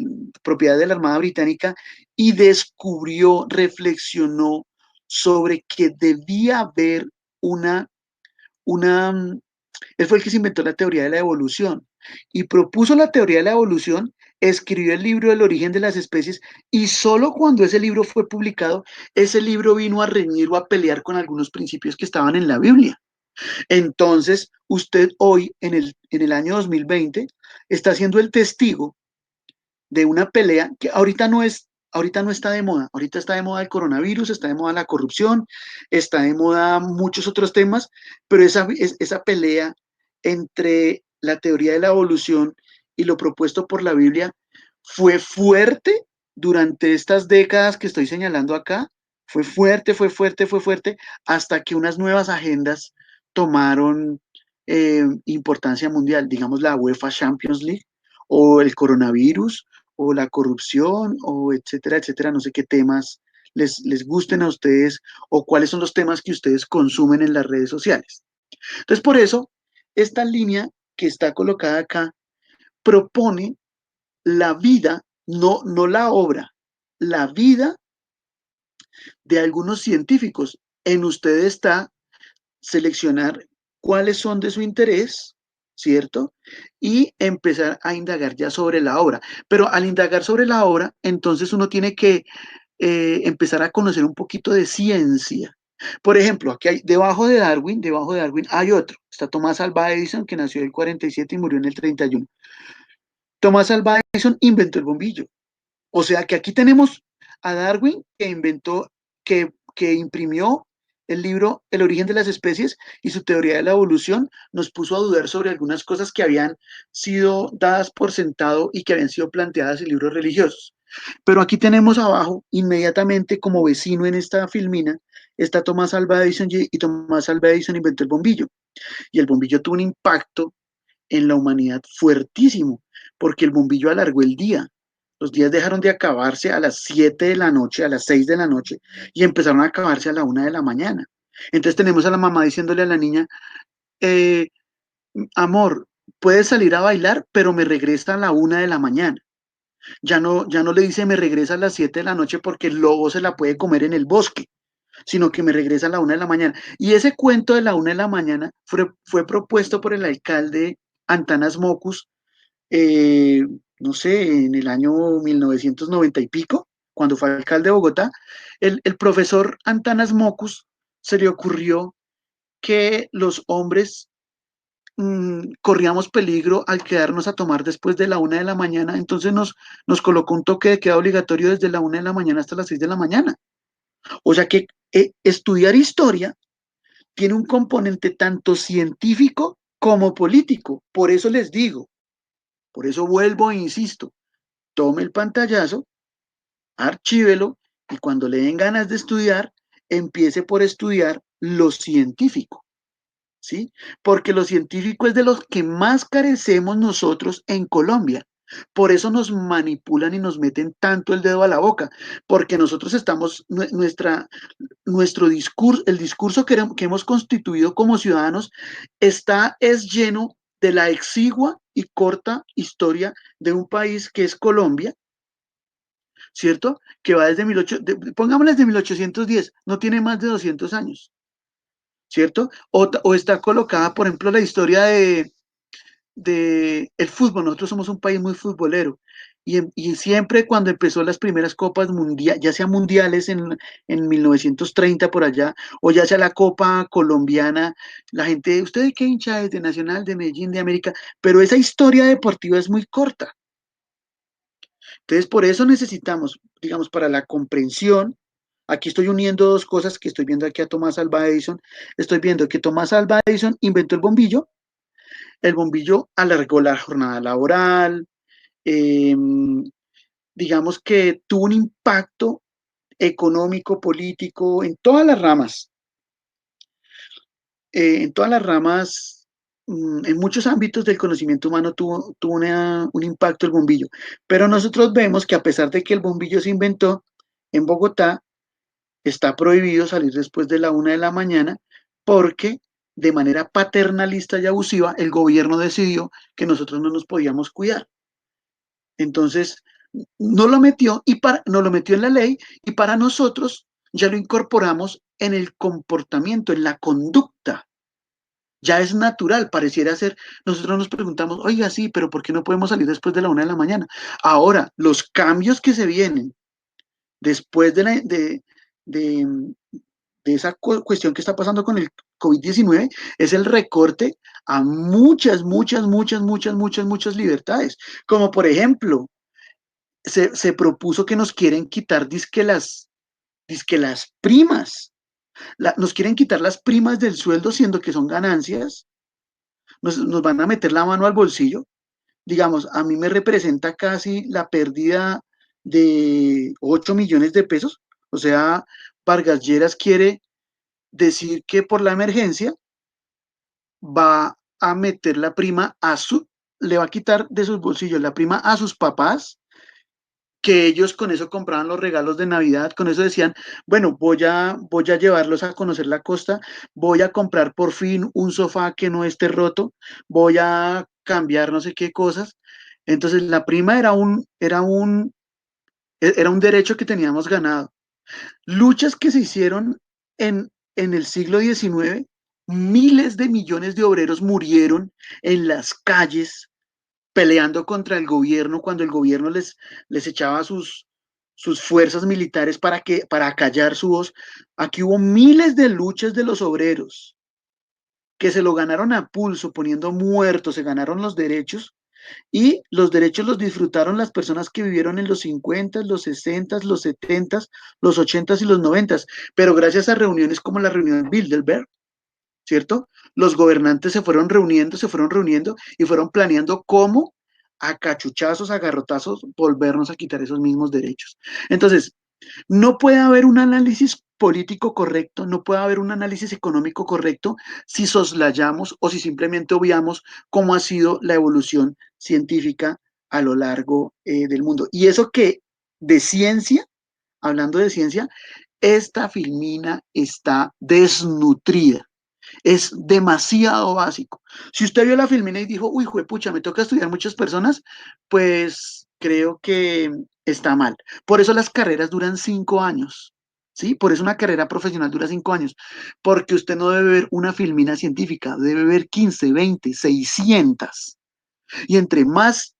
propiedad de la Armada Británica y descubrió, reflexionó sobre que debía haber una él fue el que se inventó la teoría de la evolución y propuso la teoría de la evolución, escribió el libro del origen de las especies y solo cuando ese libro fue publicado, ese libro vino a reñir o a pelear con algunos principios que estaban en la Biblia. Entonces, usted hoy, en el año 2020, está siendo el testigo de una pelea que ahorita no está de moda, ahorita está de moda el coronavirus, está de moda la corrupción, está de moda muchos otros temas, pero esa pelea entre la teoría de la evolución y lo propuesto por la Biblia fue fuerte durante estas décadas que estoy señalando acá, fue fuerte, fue fuerte, fue fuerte, hasta que unas nuevas agendas tomaron importancia mundial, digamos la UEFA Champions League o el coronavirus o la corrupción, o etcétera, etcétera, no sé qué temas les gusten a ustedes, o cuáles son los temas que ustedes consumen en las redes sociales. Entonces, por eso, esta línea que está colocada acá propone la vida, no la obra, la vida de algunos científicos. En ustedes está seleccionar cuáles son de su interés, ¿cierto? Y empezar a indagar ya sobre la obra. Pero al indagar sobre la obra, entonces uno tiene que empezar a conocer un poquito de ciencia. Por ejemplo, aquí hay, debajo de Darwin hay otro. Está Tomás Alva Edison, que nació en el 47 y murió en el 31. Tomás Alva Edison inventó el bombillo. O sea que aquí tenemos a Darwin que inventó, que imprimió el libro El origen de las especies y su teoría de la evolución nos puso a dudar sobre algunas cosas que habían sido dadas por sentado y que habían sido planteadas en libros religiosos. Pero aquí tenemos abajo, inmediatamente como vecino en esta filmina, está Tomás Alva Edison y Tomás Alva Edison inventó el bombillo. Y el bombillo tuvo un impacto en la humanidad fuertísimo, porque el bombillo alargó el día. Los días dejaron de acabarse a las 7 de la noche, a las 6 de la noche, y empezaron a acabarse a la 1 de la mañana. Entonces tenemos a la mamá diciéndole a la niña, eh, amor, puedes salir a bailar, pero me regresa a la 1 de la mañana. Ya no le dice me regresa a las 7 de la noche porque el lobo se la puede comer en el bosque, sino que me regresa a la 1 de la mañana. Y ese cuento de la 1 de la mañana fue propuesto por el alcalde Antanas Mockus, eh, no sé, en el año 1990 y pico, cuando fue alcalde de Bogotá. El profesor Antanas Mockus se le ocurrió que los hombres corríamos peligro al quedarnos a tomar después de la 1 de la mañana, entonces nos colocó un toque de queda obligatorio desde la 1 de la mañana hasta las 6 de la mañana. O sea que estudiar historia tiene un componente tanto científico como político. Por eso les digo, Por eso vuelvo e insisto, tome el pantallazo, archívelo, y cuando le den ganas de estudiar, empiece por estudiar lo científico, ¿sí? Porque lo científico es de los que más carecemos nosotros en Colombia. Por eso nos manipulan y nos meten tanto el dedo a la boca, porque nosotros estamos, nuestro discurso, el discurso que hemos constituido como ciudadanos, es lleno de la exigua y corta historia de un país que es Colombia, ¿cierto? Que va desde pongámosle desde 1810, no tiene más de 200 años, ¿cierto? O está colocada, por ejemplo, la historia de el fútbol. Nosotros somos un país muy futbolero. Y siempre cuando empezó las primeras copas mundiales, ya sea mundiales en 1930 por allá, o ya sea la Copa Colombiana, la gente, ¿usted de qué hincha es? De Nacional, de Medellín, de América, pero esa historia deportiva es muy corta. Entonces, por eso necesitamos, digamos, para la comprensión, aquí estoy uniendo dos cosas que estoy viendo aquí a Thomas Alva Edison. Estoy viendo que Thomas Alva Edison inventó el bombillo alargó la jornada laboral, eh, digamos que tuvo un impacto económico, político, en todas las ramas, en muchos ámbitos del conocimiento humano tuvo un impacto el bombillo. Pero nosotros vemos que a pesar de que el bombillo se inventó en Bogotá, está prohibido salir después de la 1 de la mañana porque de manera paternalista y abusiva el gobierno decidió que nosotros no nos podíamos cuidar. Entonces, no lo metió en la ley, y para nosotros ya lo incorporamos en el comportamiento, en la conducta. Ya es natural, pareciera ser. Nosotros nos preguntamos, oiga, sí, pero ¿por qué no podemos salir después de la 1 de la mañana? Ahora, los cambios que se vienen después de esa cuestión que está pasando con el COVID-19 es el recorte a muchas libertades. Como por ejemplo, se propuso que nos quieren quitar dizque las primas. Nos quieren quitar las primas del sueldo, siendo que son ganancias. Nos van a meter la mano al bolsillo. Digamos, a mí me representa casi la pérdida de 8 millones de pesos. O sea, Vargas Lleras quiere decir que por la emergencia va a meter la prima le va a quitar de sus bolsillos la prima a sus papás, que ellos con eso compraban los regalos de Navidad, con eso decían, bueno, voy a llevarlos a conocer la costa, voy a comprar por fin un sofá que no esté roto, voy a cambiar no sé qué cosas. Entonces la prima era un derecho que teníamos ganado. Luchas que se hicieron en el siglo XIX, miles de millones de obreros murieron en las calles peleando contra el gobierno cuando el gobierno les echaba sus fuerzas militares para callar su voz. Aquí hubo miles de luchas de los obreros que se lo ganaron a pulso, poniendo muertos, se ganaron los derechos, y los derechos los disfrutaron las personas que vivieron en los 50, los 60, los 70, los 80 y los 90, pero gracias a reuniones como la reunión de Bilderberg, ¿cierto? Los gobernantes se fueron reuniendo y fueron planeando cómo a cachuchazos, a garrotazos, volvernos a quitar esos mismos derechos. Entonces, no puede haber un análisis político correcto, no puede haber un análisis económico correcto si soslayamos o si simplemente obviamos cómo ha sido la evolución científica a lo largo del mundo. Y eso que de ciencia, hablando de ciencia, esta filmina está desnutrida. Es demasiado básico. Si usted vio la filmina y dijo, uy, juepucha, me toca estudiar muchas personas, pues creo que está mal. Por eso las carreras duran 5 años, ¿sí? Por eso una carrera profesional dura 5 años, porque usted no debe ver una filmina científica, debe ver 15, 20, 600. Y entre más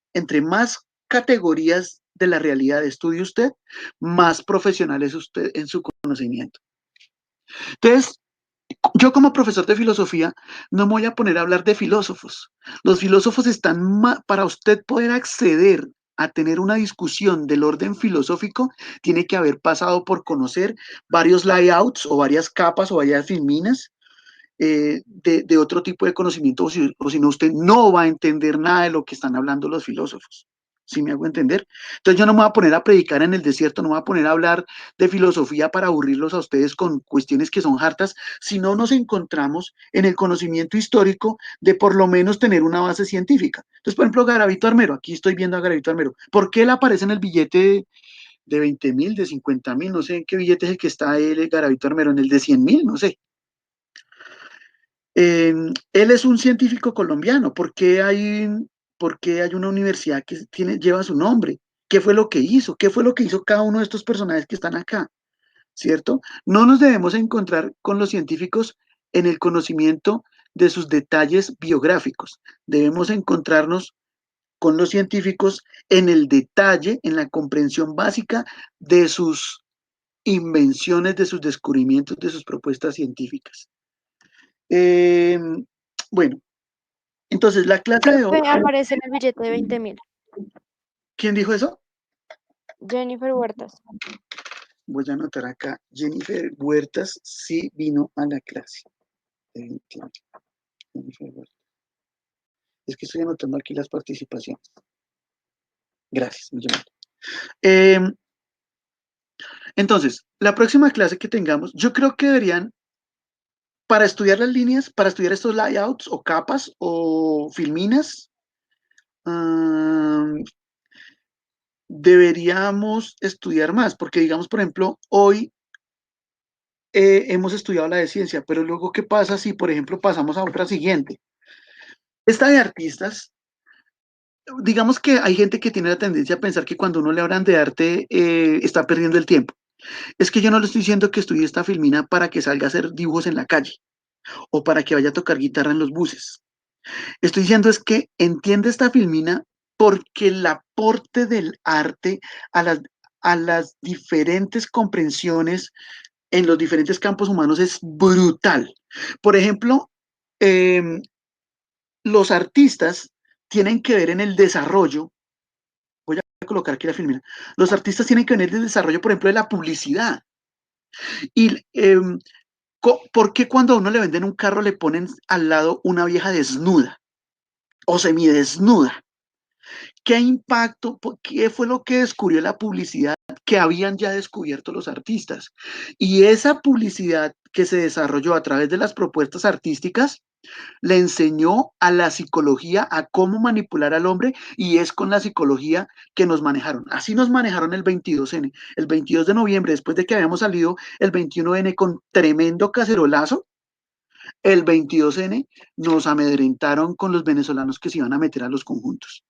categorías de la realidad estudie usted, más profesional es usted en su conocimiento. Entonces, yo como profesor de filosofía no me voy a poner a hablar de filósofos. Los filósofos están para usted poder acceder a tener una discusión del orden filosófico, tiene que haber pasado por conocer varios layouts o varias capas o varias filminas, de otro tipo de conocimiento, o si no, usted no va a entender nada de lo que están hablando los filósofos. ¿Sí me hago entender? Entonces yo no me voy a poner a predicar en el desierto, no me voy a poner a hablar de filosofía para aburrirlos a ustedes con cuestiones que son hartas, si no nos encontramos en el conocimiento histórico de por lo menos tener una base científica. Entonces, por ejemplo, Garavito Armero, aquí estoy viendo a Garavito Armero. ¿Por qué él aparece en el billete de 20.000, de 50.000? No sé en qué billete es el que está él, Garavito Armero, en el de 100.000, no sé. Él es un científico colombiano. ¿Por qué hay una universidad que lleva su nombre? ¿Qué fue lo que hizo? ¿Qué fue lo que hizo cada uno de estos personajes que están acá? ¿Cierto? No nos debemos encontrar con los científicos en el conocimiento de sus detalles biográficos. Debemos encontrarnos con los científicos en el detalle, en la comprensión básica de sus invenciones, de sus descubrimientos, de sus propuestas científicas. Bueno, entonces la clase de hoy. Aparece en el billete de 20.000. ¿Quién dijo eso? Jennifer Huertas. Voy a anotar acá. Jennifer Huertas sí vino a la clase. Jennifer Huertas. Es que estoy anotando aquí las participaciones. Gracias, muy amable. Entonces, la próxima clase que tengamos, yo creo que deberían, para estudiar las líneas, para estudiar estos layouts o capas o filminas, deberíamos estudiar más, porque digamos, por ejemplo, hoy hemos estudiado la de ciencia, pero luego, ¿qué pasa si, por ejemplo, pasamos a otra siguiente? Esta de artistas, digamos que hay gente que tiene la tendencia a pensar que cuando uno le hablan de arte está perdiendo el tiempo. Es que yo no le estoy diciendo que estudie esta filmina para que salga a hacer dibujos en la calle o para que vaya a tocar guitarra en los buses. Estoy diciendo es que entiende esta filmina porque el aporte del arte a las diferentes comprensiones en los diferentes campos humanos es brutal. Por ejemplo, los artistas tienen que ver en el desarrollo, voy a colocar aquí la filmina, los artistas tienen que ver en el desarrollo, por ejemplo, de la publicidad. Y ¿por qué cuando a uno le venden un carro le ponen al lado una vieja desnuda o semidesnuda? ¿Qué impacto, qué fue lo que descubrió la publicidad que habían ya descubierto los artistas? Y esa publicidad que se desarrolló a través de las propuestas artísticas le enseñó a la psicología a cómo manipular al hombre, y es con la psicología que nos manejaron. Así nos manejaron el 22N. El 22 de noviembre, después de que habíamos salido el 21N con tremendo cacerolazo, el 22N nos amedrentaron con los venezolanos que se iban a meter a los conjuntos.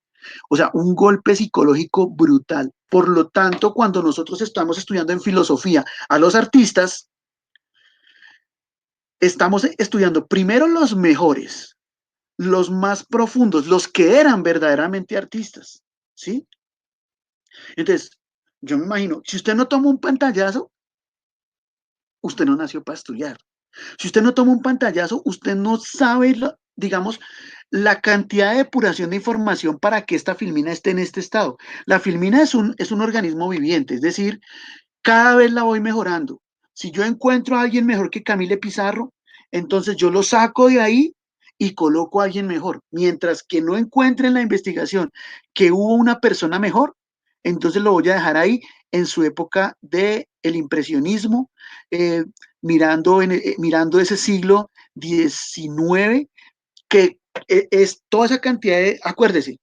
O sea, un golpe psicológico brutal. Por lo tanto, cuando nosotros estamos estudiando en filosofía a los artistas, estamos estudiando primero los mejores, los más profundos, los que eran verdaderamente artistas, ¿sí? Entonces, yo me imagino, si usted no toma un pantallazo, usted no nació para estudiar. Si usted no toma un pantallazo, usted no sabe, digamos, la cantidad de depuración de información para que esta filmina esté en este estado. La filmina es un organismo viviente, es decir, cada vez la voy mejorando. Si yo encuentro a alguien mejor que Camille Pizarro, entonces yo lo saco de ahí y coloco a alguien mejor. Mientras que no encuentre en la investigación que hubo una persona mejor, entonces lo voy a dejar ahí en su época del impresionismo, mirando ese siglo XIX, que es toda esa cantidad de, acuérdese,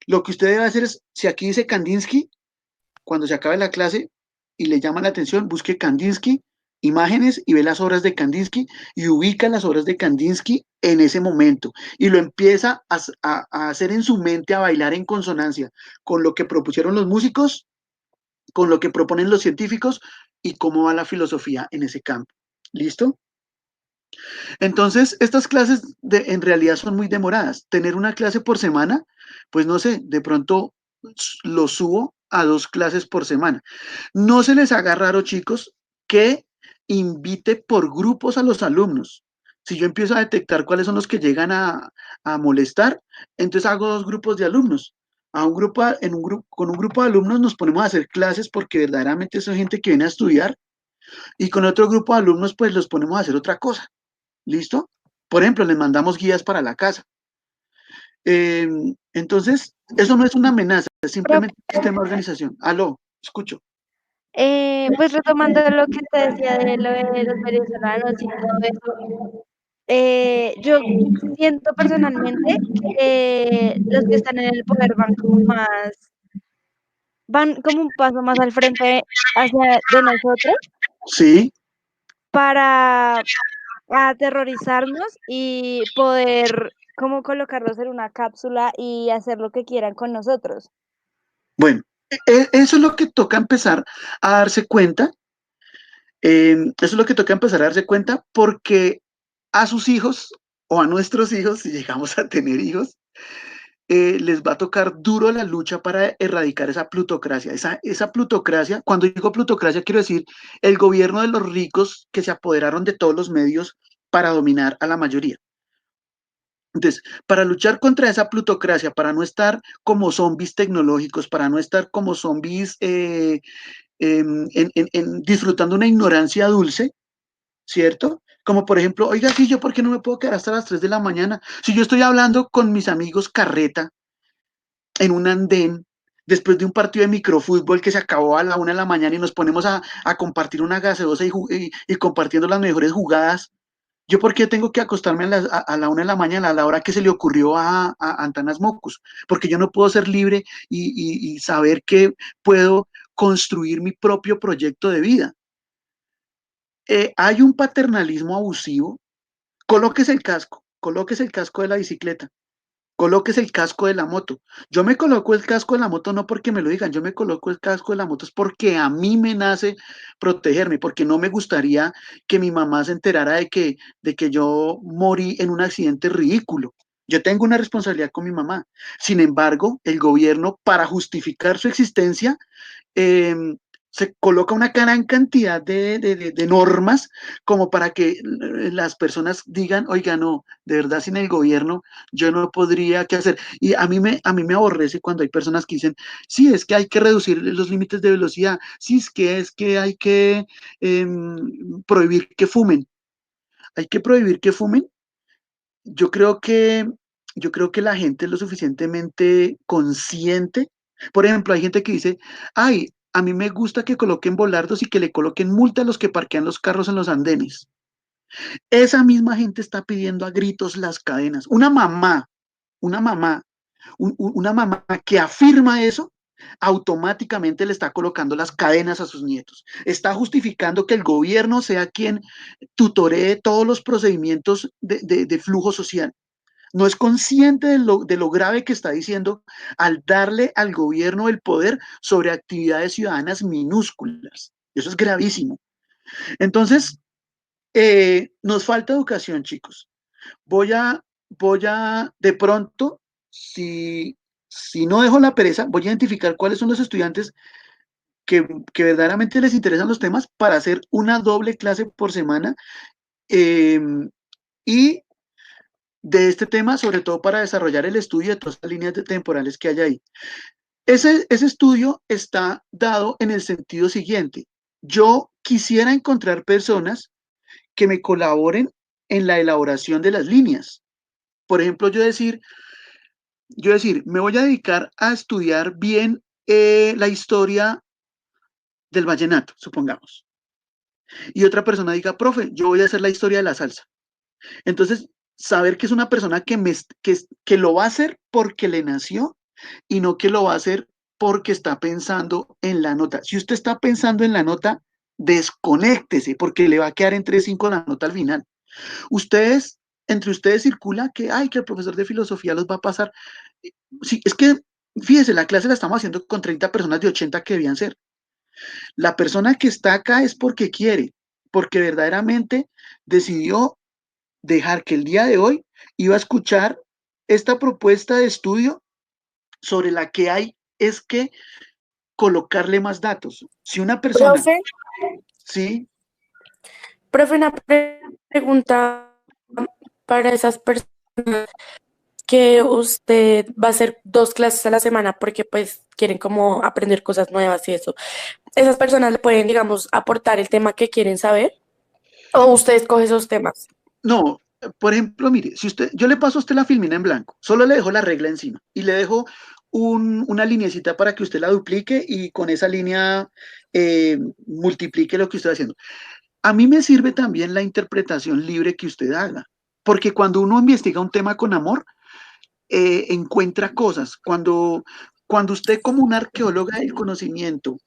lo que usted debe hacer es, si aquí dice Kandinsky, cuando se acabe la clase y le llama la atención, busque Kandinsky, imágenes, y ve las obras de Kandinsky y ubica las obras de Kandinsky en ese momento y lo empieza a hacer en su mente, a bailar en consonancia con lo que propusieron los músicos, con lo que proponen los científicos y cómo va la filosofía en ese campo. ¿Listo? Entonces, estas clases en realidad son muy demoradas. Tener una clase por semana, pues no sé, de pronto lo subo a 2 clases por semana. No se les haga raro, chicos, que invite por grupos a los alumnos. Si yo empiezo a detectar cuáles son los que llegan a molestar, entonces hago 2 grupos de alumnos. Con un grupo de alumnos nos ponemos a hacer clases porque verdaderamente son gente que viene a estudiar, y con otro grupo de alumnos pues los ponemos a hacer otra cosa. ¿listo? Por ejemplo, les mandamos guías para la casa. Entonces, eso no es una amenaza, es Profe, simplemente un sistema de organización. Aló, escucho. pues retomando lo que te decía de lo de los venezolanos y todo eso, yo siento personalmente que los que están en el poder van como un paso más al frente hacia de nosotros Sí, para aterrorizarnos y poder como colocarlos en una cápsula y hacer lo que quieran con nosotros. bueno, eso es lo que toca empezar a darse cuenta. Eso es lo que toca empezar a darse cuenta porque a sus hijos o a nuestros hijos, si llegamos a tener hijos, les va a tocar duro la lucha para erradicar esa plutocracia. Esa plutocracia, cuando digo plutocracia, quiero decir el gobierno de los ricos que se apoderaron de todos los medios para dominar a la mayoría. Entonces, para luchar contra esa plutocracia, para no estar como zombies tecnológicos, para no estar como zombies disfrutando una ignorancia dulce, ¿cierto? Como por ejemplo, oiga, sí, yo por qué no me puedo quedar hasta las 3 de la mañana. Si yo estoy hablando con mis amigos carreta en un andén, después de un partido de microfútbol que se acabó a la 1 de la mañana y nos ponemos a compartir una gaseosa y compartiendo las mejores jugadas, ¿yo por qué tengo que acostarme a la 1 de la mañana, a la hora que se le ocurrió a Antanas Mocus? Porque yo no puedo ser libre y saber que puedo construir mi propio proyecto de vida. Hay un paternalismo abusivo. Colóquese el casco de la bicicleta, colóquese el casco de la moto. Yo me coloco el casco de la moto no porque me lo digan, yo me coloco el casco de la moto es porque a mí me nace protegerme, porque no me gustaría que mi mamá se enterara de que yo morí en un accidente ridículo. Yo tengo una responsabilidad con mi mamá. Sin embargo, el gobierno, para justificar su existencia, eh, se coloca una gran cantidad de normas como para que las personas digan, oiga, no, de verdad sin el gobierno yo no podría qué hacer. Y a mí me aborrece cuando hay personas que dicen, sí, es que hay que reducir los límites de velocidad, sí, es que hay que prohibir que fumen. Hay que prohibir que fumen. Yo creo que, yo creo que la gente es lo suficientemente consciente. Por ejemplo, hay gente que dice, ay, a mí me gusta que coloquen volardos y que le coloquen multa a los que parquean los carros en los andenes. Esa misma gente está pidiendo a gritos las cadenas. Una mamá, una mamá que afirma eso, automáticamente le está colocando las cadenas a sus nietos. Está justificando que el gobierno sea quien tutoree todos los procedimientos de flujo social. No es consciente de lo grave que está diciendo al darle al gobierno el poder sobre actividades ciudadanas minúsculas. Eso es gravísimo. Entonces, nos falta educación, chicos. De pronto, si no dejo la pereza, voy a identificar cuáles son los estudiantes que verdaderamente les interesan los temas para hacer una doble clase por semana eh, y de este tema, sobre todo para desarrollar el estudio de todas las líneas temporales que hay ahí. Ese estudio está dado en el sentido siguiente. Yo quisiera encontrar personas que me colaboren en la elaboración de las líneas. Por ejemplo, yo decir, me voy a dedicar a estudiar bien la historia del vallenato, supongamos. Y otra persona diga, profe, yo voy a hacer la historia de la salsa. Entonces, saber que es una persona que lo va a hacer porque le nació y no que lo va a hacer porque está pensando en la nota. Si usted está pensando en la nota, desconéctese porque le va a quedar entre 5 la nota al final. Entre ustedes circula que el profesor de filosofía los va a pasar. Sí, es que, fíjese, la clase la estamos haciendo con 30 personas de 80 que debían ser. La persona que está acá es porque quiere, porque verdaderamente decidió dejar que el día de hoy iba a escuchar esta propuesta de estudio sobre la que hay es que colocarle más datos. Si una persona, Profe, sí, profe, una pregunta para esas personas que usted va a hacer 2 clases a la semana porque pues quieren como aprender cosas nuevas y eso. ¿Esas personas le pueden, digamos, aportar el tema que quieren saber? ¿O usted escoge esos temas? No, por ejemplo, mire, si usted, yo le paso a usted la filmina en blanco, solo le dejo la regla encima y le dejo una lineecita para que usted la duplique y con esa línea multiplique lo que usted está haciendo. A mí me sirve también la interpretación libre que usted haga, porque cuando uno investiga un tema con amor, encuentra cosas. Cuando usted como una arqueóloga del conocimiento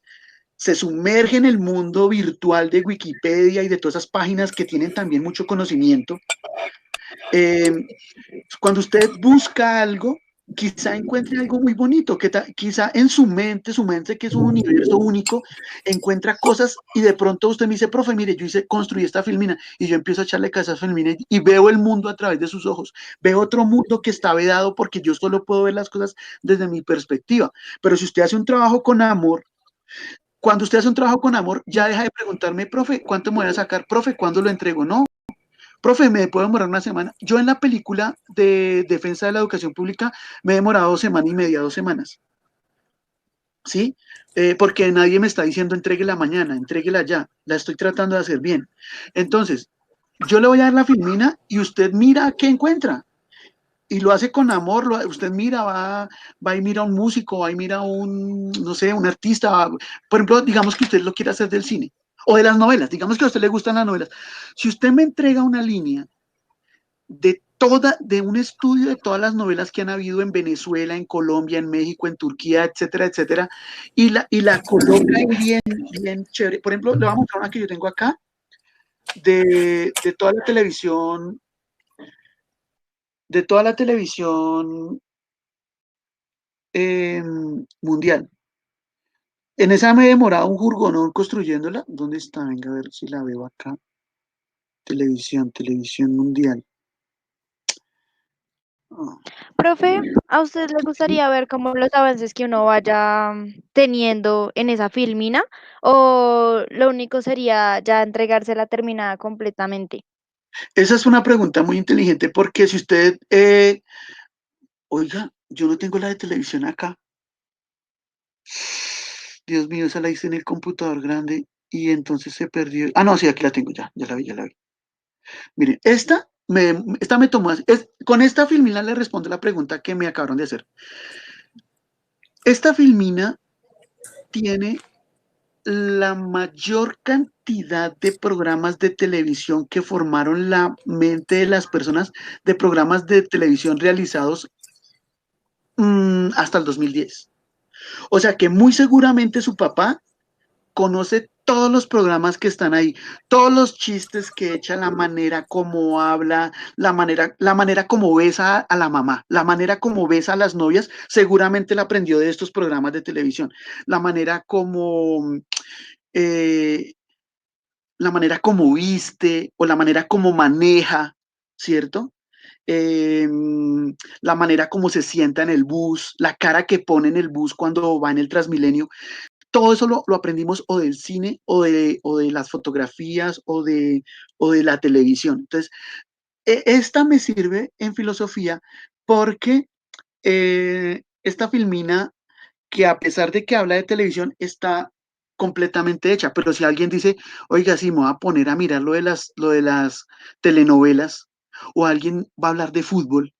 se sumerge en el mundo virtual de Wikipedia y de todas esas páginas que tienen también mucho conocimiento, eh, cuando usted busca algo, quizá encuentre algo muy bonito, quizá en su mente que es un universo único, encuentra cosas y de pronto usted me dice, profe, mire, construí esta filmina y yo empiezo a echarle cabeza a esa filmina y veo el mundo a través de sus ojos, veo otro mundo que está vedado porque yo solo puedo ver las cosas desde mi perspectiva. Pero si usted hace un trabajo con amor, cuando usted hace un trabajo con amor, ya deja de preguntarme, profe, ¿cuánto me voy a sacar? Profe, ¿cuándo lo entrego? No, profe, me puedo demorar una semana. Yo en la película de defensa de la educación pública me he demorado 2 semanas y media, 2 semanas, ¿sí? Porque nadie me está diciendo entréguela mañana, entréguela ya. La estoy tratando de hacer bien. Entonces, yo le voy a dar la filmina y usted mira qué encuentra. Y lo hace con amor, usted mira, va y mira a un músico, va y mira a un, no sé, un artista. Por ejemplo, digamos que usted lo quiere hacer del cine o de las novelas, digamos que a usted le gustan las novelas. Si usted me entrega una línea de un estudio de todas las novelas que han habido en Venezuela, en Colombia, en México, en Turquía, etcétera, etcétera, y la coloca bien, bien chévere. Por ejemplo, le vamos a mostrar una que yo tengo acá de toda la televisión, mundial. En esa me he demorado un jurgonón construyéndola. ¿Dónde está? Venga a ver si la veo acá. Televisión mundial. Oh. Profe, ¿a usted le gustaría ver como los avances que uno vaya teniendo en esa filmina? ¿O lo único sería ya entregársela terminada completamente? Esa es una pregunta muy inteligente porque si usted, oiga, yo no tengo la de televisión acá. Dios mío, esa la hice en el computador grande y entonces se perdió. Ah, no, sí, aquí la tengo ya la vi, ya la vi. Miren, esta me tomó, con esta filmina le respondo la pregunta que me acabaron de hacer. Esta filmina tiene la mayor cantidad de programas de televisión que formaron la mente de las personas, de programas de televisión realizados hasta el 2010. O sea que muy seguramente su papá conoce todos los programas que están ahí, todos los chistes que echa, la manera como habla, la manera como besa a la mamá, la manera como besa a las novias, seguramente la aprendió de estos programas de televisión, la manera como eh, la manera como viste o la manera como maneja, ¿cierto? Eh, la manera como se sienta en el bus, la cara que pone en el bus cuando va en el Transmilenio, todo eso lo aprendimos o del cine o de las fotografías o de la televisión. Entonces, esta me sirve en filosofía porque esta filmina que a pesar de que habla de televisión, está completamente hecha. Pero si alguien dice, oiga, sí, me voy a poner a mirar lo de las telenovelas, o alguien va a hablar de fútbol,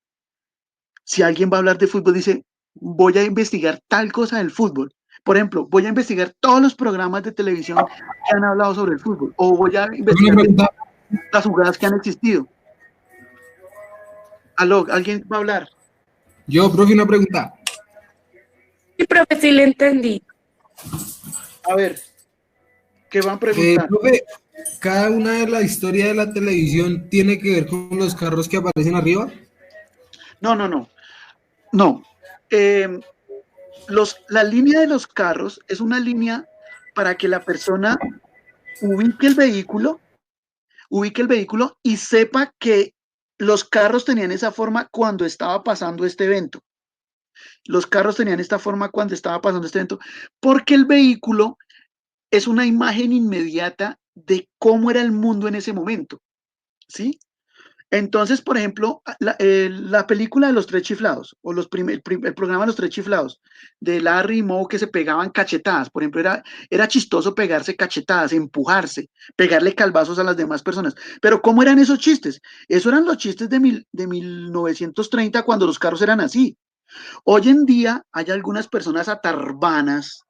si alguien va a hablar de fútbol, dice, voy a investigar tal cosa del fútbol. Por ejemplo, voy a investigar todos los programas de televisión que han hablado sobre el fútbol, o voy a investigar las jugadas que han existido. Aló, ¿alguien va a hablar? Yo, profe, una pregunta. Sí, profe, sí le entendí. A ver, ¿qué van a preguntar? Profe, cada una de la historia de la televisión tiene que ver con los carros que aparecen arriba. No. La línea de los carros es una línea para que la persona ubique el vehículo y sepa que los carros tenían esa forma cuando estaba pasando este evento. Los carros tenían esta forma cuando estaba pasando este evento, porque el vehículo es una imagen inmediata de cómo era el mundo en ese momento, ¿sí? Entonces, por ejemplo, la película de los tres chiflados, o el programa de los tres chiflados, de Larry y Moe que se pegaban cachetadas, por ejemplo, era chistoso pegarse cachetadas, empujarse, pegarle calvazos a las demás personas. Pero ¿cómo eran esos chistes? Esos eran los chistes de 1930 cuando los carros eran así. Hoy en día hay algunas personas atarbanas,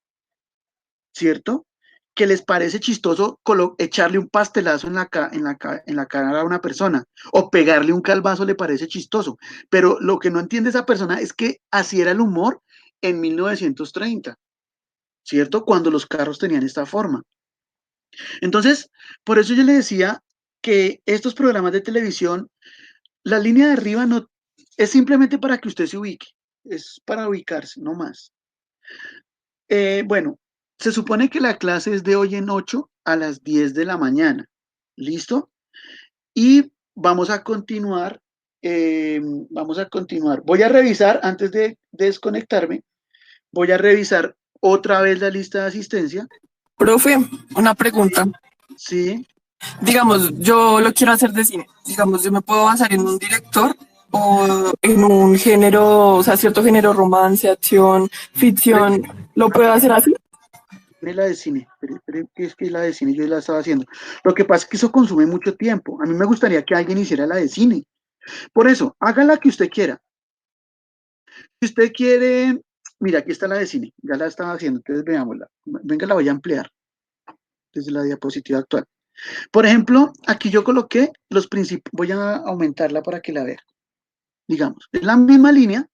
¿cierto? Que les parece chistoso echarle un pastelazo en la cara a una persona o pegarle un calvazo le parece chistoso. Pero lo que no entiende esa persona es que así era el humor en 1930, ¿cierto? Cuando los carros tenían esta forma. Entonces, por eso yo le decía que estos programas de televisión, la línea de arriba no es simplemente para que usted se ubique, es para ubicarse, no más. Bueno, se supone que la clase es de hoy en 8 a las 10 de la mañana. ¿Listo? Y vamos a continuar. Vamos a continuar. Voy a revisar, antes de desconectarme, voy a revisar otra vez la lista de asistencia. Profe, una pregunta. Sí. Digamos, yo lo quiero hacer de cine. Digamos, yo me puedo basar en un director o en un género, o sea, cierto género, romance, acción, ficción. ¿Lo puedo hacer así? La de cine, pero que es que la de cine yo la estaba haciendo. Lo que pasa es que eso consume mucho tiempo. A mí me gustaría que alguien hiciera la de cine. Por eso, haga la que usted quiera. Si usted quiere, mira, aquí está la de cine, ya la estaba haciendo, entonces veámosla. Venga, la voy a ampliar desde la diapositiva actual. Por ejemplo, aquí yo coloqué los principios, voy a aumentarla para que la vea. Digamos, en la misma línea,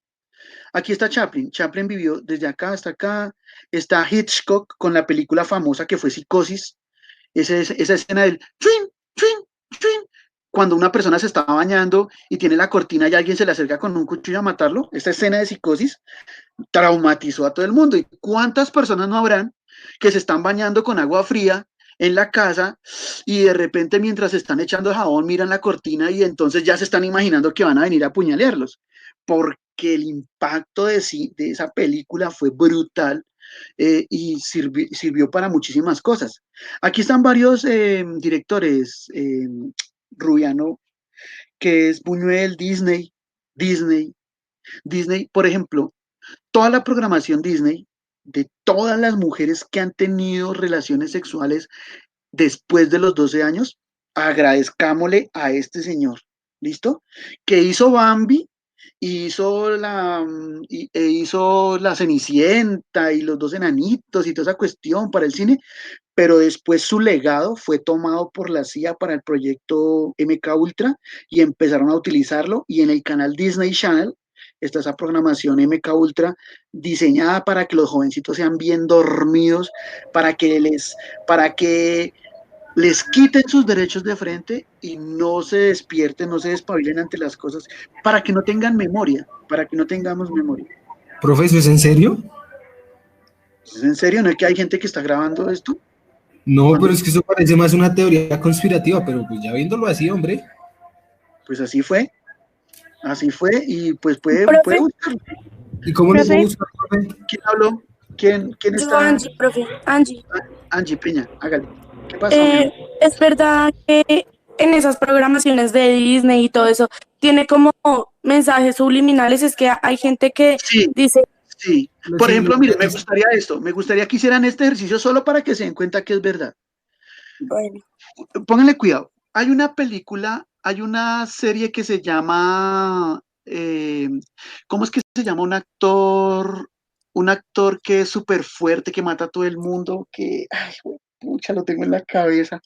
aquí está Chaplin. Chaplin vivió desde acá hasta acá. Está Hitchcock con la película famosa que fue Psicosis. Esa escena del twin, twin, twin, cuando una persona se está bañando y tiene la cortina y alguien se le acerca con un cuchillo a matarlo. Esta escena de Psicosis traumatizó a todo el mundo. ¿Y cuántas personas no habrán que se están bañando con agua fría en la casa y de repente mientras se están echando jabón miran la cortina y entonces ya se están imaginando que van a venir a apuñalearlos? Porque el impacto de esa película fue brutal y sirvió para muchísimas cosas. Aquí están varios directores, Rubiano, que es Buñuel, Disney, por ejemplo, toda la programación Disney de todas las mujeres que han tenido relaciones sexuales después de los 12 años, agradezcámosle a este señor, ¿listo? Que hizo Bambi, hizo la Cenicienta y los dos enanitos y toda esa cuestión para el cine, pero después su legado fue tomado por la CIA para el proyecto MK Ultra y empezaron a utilizarlo y en el canal Disney Channel está esa programación MK Ultra diseñada para que los jovencitos sean bien dormidos, para que les quiten sus derechos de frente y no se despierten, no se despabilen ante las cosas, para que no tengan memoria, para que no tengamos memoria. Profe, ¿eso es en serio? ¿Es en serio? ¿No es que hay gente que está grabando esto? No, pero es que eso parece más una teoría conspirativa, pero pues ya viéndolo así, hombre. Pues así fue y pues puede buscarlo. ¿Y cómo lo Profe. puedo buscar, profe? ¿Quién habló? ¿Quién Yo, está? Angie, profe, Angie. Angie Peña, hágale. ¿Qué pasó, mi amor? Es verdad que en esas programaciones de Disney y todo eso tiene como mensajes subliminales. Es que hay gente que Sí, dice, sí. Por ejemplo, mire, me gustaría que hicieran este ejercicio solo para que se den cuenta que es verdad. bueno, Pónganle cuidado. Hay una película, hay una serie que se llama, ¿cómo es que se llama? Un actor que es súper fuerte, que mata a todo el mundo, que, ay, pucha, lo tengo en la cabeza.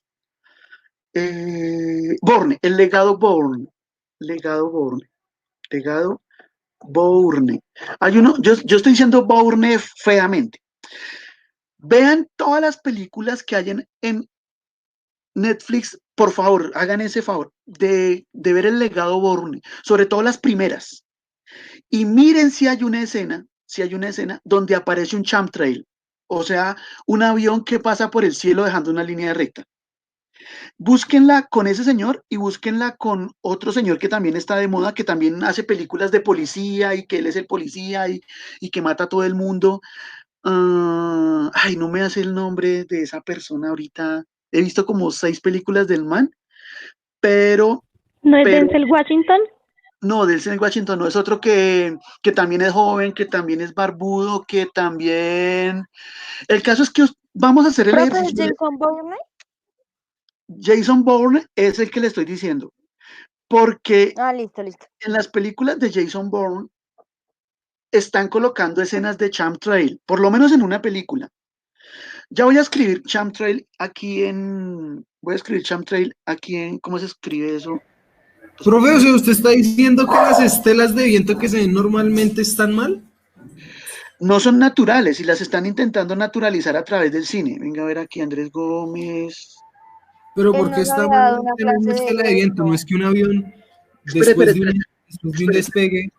Bourne, el legado Bourne. Legado Bourne. Legado Bourne. Hay uno, yo estoy diciendo Bourne feamente. Vean todas las películas que hay en Netflix, por favor, hagan ese favor de ver el legado Bourne, sobre todo las primeras. Y miren si hay una escena donde aparece un chemtrail, o sea, un avión que pasa por el cielo dejando una línea recta. Búsquenla con ese señor y búsquenla con otro señor que también está de moda, que también hace películas de policía y que él es el policía y que mata a todo el mundo. Ay, no me hace el nombre de esa persona ahorita. He visto como 6 películas del man, pero ¿No es pero Denzel Washington? no, Denzel Washington no, es otro que también es joven, que también es barbudo, que también... El caso es que vamos a hacer el Profe, ¿es ejercicio. Jason Bourne? Jason Bourne es el que le estoy diciendo, porque Ah, listo, listo. en las películas de Jason Bourne están colocando escenas de Chemtrail, por lo menos en una película. Ya voy a escribir Chemtrail aquí en... Voy a escribir Chemtrail aquí en... ¿Cómo se escribe eso? Profe, o sea, ¿usted está diciendo que las estelas de viento que se ven normalmente están mal? No son naturales y las están intentando naturalizar a través del cine. Venga a ver aquí Andrés Gómez. Pero Él ¿por qué nos está había mal dado una tener una clase estela de de viento? No eso. es que un avión Espere, espere, después espere, de un espere. despegue.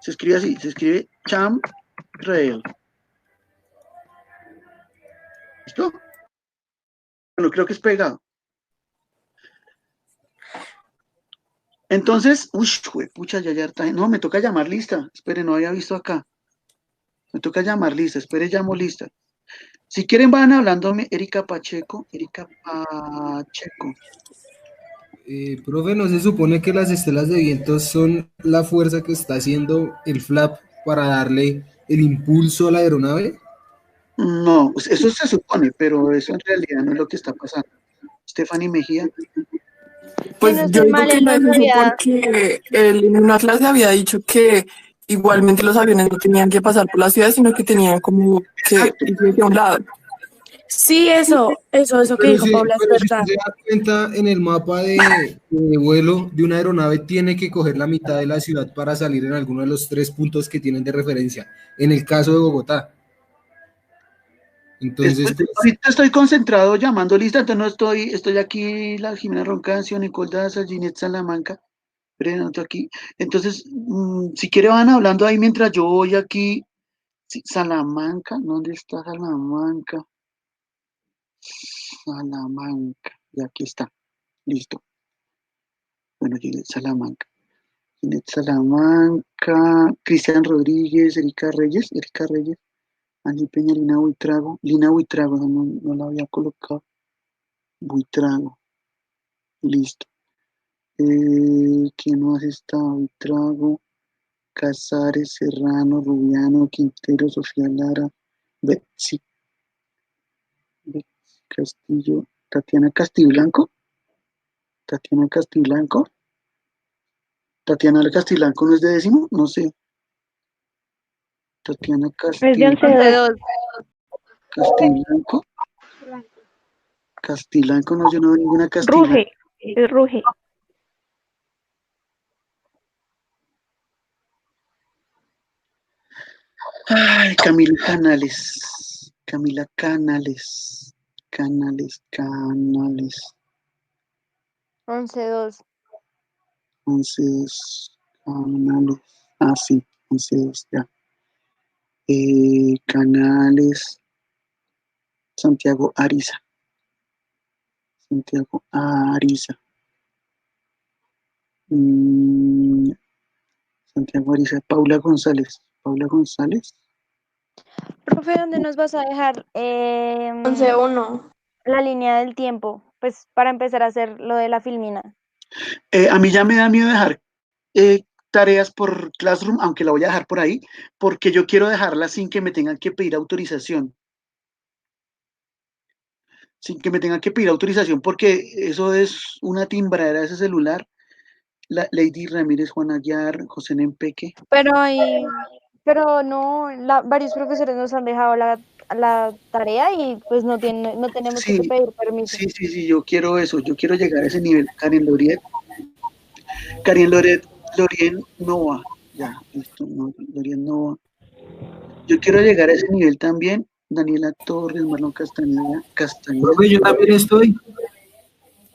Se escribe así, se escribe Chemtrail. ¿Listo? Bueno, creo que es pegado. Entonces, pucha, ya está. No, me toca llamar lista. Espere, no había visto acá. Me toca llamar lista. Espere, llamo lista. Si quieren, van hablándome Erika Pacheco. Erika Pacheco. Profe, ¿no se supone que las estelas de viento son la fuerza que está haciendo el flap para darle el impulso a la aeronave? No, pues eso se supone, pero eso en realidad no es lo que está pasando. Stephanie Mejía. Si Pues no yo estoy digo mal, que él no es nos eso había... porque él en una clase había dicho que igualmente los aviones no tenían que pasar por la ciudad, sino que tenían como que Exacto. irse hacia un lado. Sí, eso que dijo Paula es Pero si usted verdad. se da cuenta en el mapa de vuelo de una aeronave, tiene que coger la mitad de la ciudad para salir en alguno de los 3 puntos que tienen de referencia. En el caso de Bogotá. Entonces, pues, Ahorita estoy concentrado llamando lista, entonces no estoy aquí, la Jimena Roncancio, Nicole Daza, Ginette Salamanca, Renato aquí. Entonces, si quiere van hablando ahí mientras yo voy aquí. Sí, Salamanca, ¿dónde está Salamanca? Salamanca, y aquí está, listo. Bueno, Ginette Salamanca. Ginette Salamanca, Cristian Rodríguez, Erika Reyes, Angie Peña, Lina Buitrago, no la había colocado. Buitrago, listo. ¿Quién más está? Buitrago, Casares, Serrano, Rubiano, Quintero, Sofía Lara, Betsy, Castillo, Tatiana Castiblanco, Tatiana Castiblanco, Tatiana Castiblanco no es de décimo, no sé. Tatiana Es de 11-2. Castiblanco, Castilanco, no, yo no veo ninguna Castiblanco. Ruge, es Ruge. Ay, Camila Canales. Camila Canales. Canales. 11-2. 11 Canales. Ah, sí, 11 ya. Canales. Santiago Ariza. Santiago Ariza. Santiago Ariza. Paula González. Paula González. Profe, ¿dónde nos vas a dejar 11-1. la línea del tiempo? Pues para empezar a hacer lo de la filmina. A mí ya me da miedo dejar tareas por Classroom, aunque la voy a dejar por ahí, porque yo quiero dejarla sin que me tengan que pedir autorización. Sin que me tengan que pedir autorización, porque eso es una timbradera de ese celular. Lady Ramírez, Juan Aguiar, José Nempeque. Pero no, varios profesores nos han dejado la tarea y pues no tenemos que Sí, pedir permiso. sí, yo quiero eso, yo quiero llegar a ese nivel. Karen Lorien Nova, ya, listo, no, Lorien Nova. Yo quiero llegar a ese nivel también. Daniela Torres, Marlon Castañeda. profe, yo también estoy.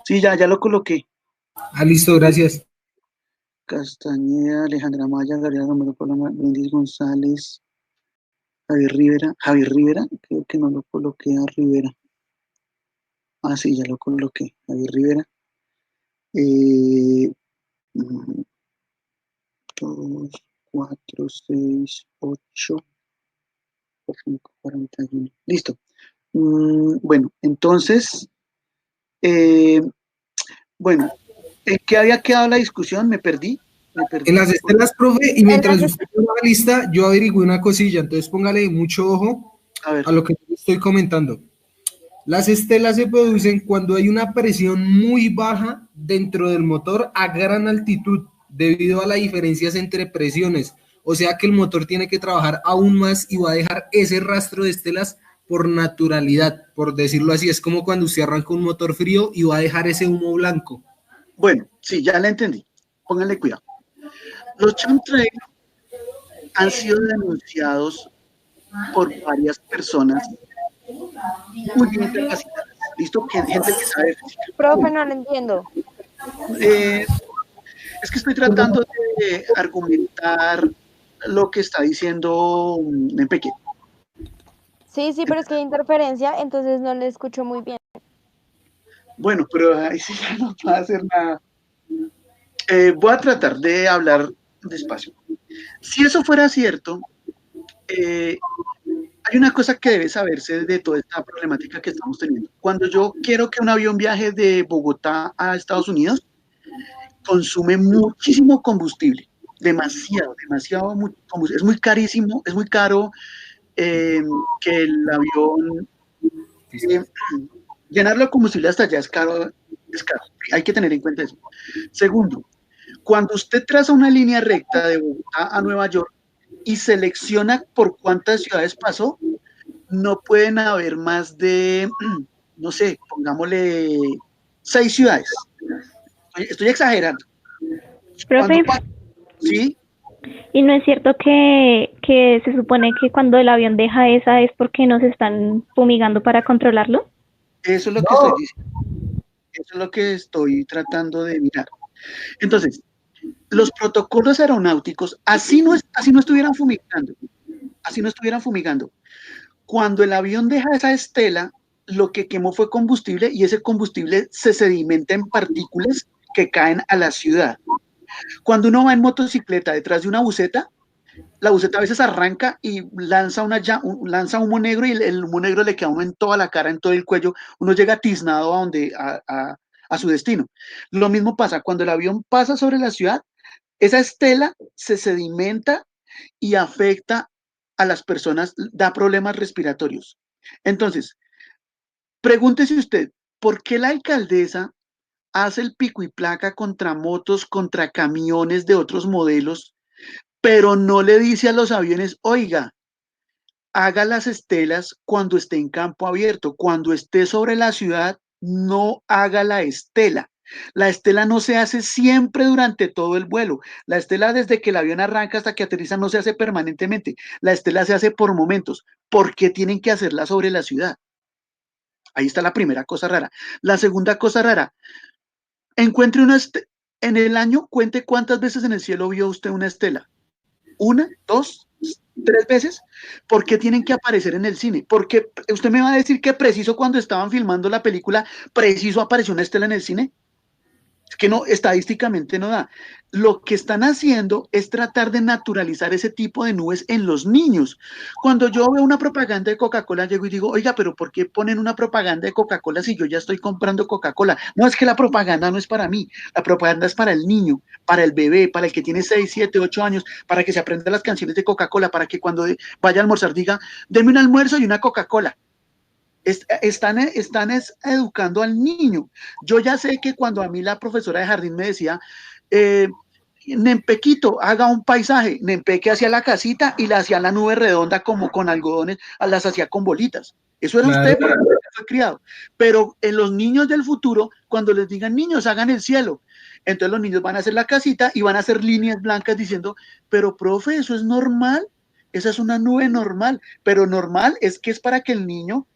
Sí, ya lo coloqué. Ah, listo, gracias. Castañeda, Alejandra Maya, Gabriela Romero, Paloma, Bendiz González, Javier Rivera, creo que no lo coloqué a Rivera. Ah, sí, ya lo coloqué, Javier Rivera. 2, 4, 6, 8, 5, 41. Listo. Bueno, entonces, bueno, ¿En qué había quedado la discusión? Me perdí. En las estelas, profe, y mientras usted pone la lista, yo averigué una cosilla, entonces póngale mucho ojo A ver. a lo que estoy comentando. Las estelas se producen cuando hay una presión muy baja dentro del motor a gran altitud debido a las diferencias entre presiones. O sea que el motor tiene que trabajar aún más y va a dejar ese rastro de estelas por naturalidad, por decirlo así. Es como cuando usted arranca un motor frío y va a dejar ese humo blanco. Bueno, sí, ya la entendí. Pónganle cuidado. Los chemtrails han sido denunciados por varias personas muy bien capacitadas. ¿Listo? Gente que sabe física. Profe, no lo entiendo. Es que estoy tratando de argumentar lo que está diciendo Nempeque. Sí, pero es que hay interferencia, entonces no le escucho muy bien. Bueno, pero ahí sí ya no puedo hacer nada. Voy a tratar de hablar despacio. Si eso fuera cierto, hay una cosa que debe saberse de toda esta problemática que estamos teniendo. Cuando yo quiero que un avión viaje de Bogotá a Estados Unidos, consume muchísimo combustible, demasiado combustible. Es muy carísimo, es muy caro que el avión, llenarlo de combustible hasta allá es caro, hay que tener en cuenta eso. Segundo, cuando usted traza una línea recta de Bogotá a Nueva York y selecciona por cuántas ciudades pasó, no pueden haber más de, no sé, pongámosle 6 ciudades. Estoy exagerando. Profe, ¿sí? ¿y no es cierto que se supone que cuando el avión deja esa es porque nos están fumigando para controlarlo? Eso es lo que estoy diciendo. Eso es lo que estoy tratando de mirar. Entonces, los protocolos aeronáuticos, así no estuvieran fumigando. Cuando el avión deja esa estela, lo que quemó fue combustible y ese combustible se sedimenta en partículas que caen a la ciudad. Cuando uno va en motocicleta detrás de una buseta, la buseta a veces arranca y lanza humo negro y el humo negro le queda a uno en toda la cara, en todo el cuello. Uno llega tiznado a su destino. Lo mismo pasa cuando el avión pasa sobre la ciudad, esa estela se sedimenta y afecta a las personas, da problemas respiratorios. Entonces, pregúntese usted, ¿por qué la alcaldesa hace el pico y placa contra motos, contra camiones de otros modelos, pero no le dice a los aviones, oiga, haga las estelas cuando esté en campo abierto, cuando esté sobre la ciudad, no haga la estela? La estela no se hace siempre durante todo el vuelo. La estela desde que el avión arranca hasta que aterriza no se hace permanentemente. La estela se hace por momentos. ¿Por qué tienen que hacerla sobre la ciudad? Ahí está la primera cosa rara. La segunda cosa rara, encuentre en el año, cuente cuántas veces en el cielo vio usted una estela. 1, 2, 3 veces. ¿Por qué tienen que aparecer en el cine? Porque usted me va a decir que preciso cuando estaban filmando la película, preciso apareció una estela en el cine. Es que no, estadísticamente no da. Lo que están haciendo es tratar de naturalizar ese tipo de nubes en los niños. Cuando yo veo una propaganda de Coca-Cola, llego y digo, oiga, pero ¿por qué ponen una propaganda de Coca-Cola si yo ya estoy comprando Coca-Cola? No, es que la propaganda no es para mí, la propaganda es para el niño, para el bebé, para el que tiene 6, 7, 8 años, para que se aprenda las canciones de Coca-Cola, para que cuando vaya a almorzar diga, deme un almuerzo y una Coca-Cola. Están educando al niño. Yo ya sé que cuando a mí la profesora de jardín me decía, Nempequito, haga un paisaje, Nempeque hacía la casita y la hacía la nube redonda como con algodones, las hacía con bolitas. Eso era usted porque fue criado. Pero en los niños del futuro, cuando les digan, niños, hagan el cielo, entonces los niños van a hacer la casita y van a hacer líneas blancas diciendo, pero profe, eso es normal, esa es una nube normal, pero normal es que es para que el niño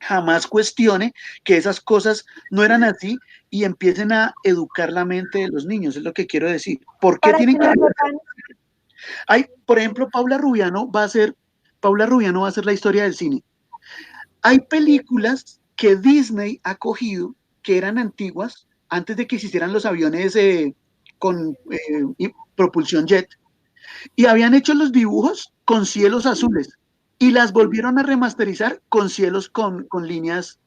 jamás cuestione que esas cosas no eran así y empiecen a educar la mente de los niños, es lo que quiero decir. ¿Por qué tienen que...? Hay, por ejemplo, Paula Rubiano va a hacer la historia del cine. Hay películas que Disney ha cogido, que eran antiguas, antes de que existieran los aviones con propulsión jet, y habían hecho los dibujos con cielos azules, y las volvieron a remasterizar con cielos con líneas.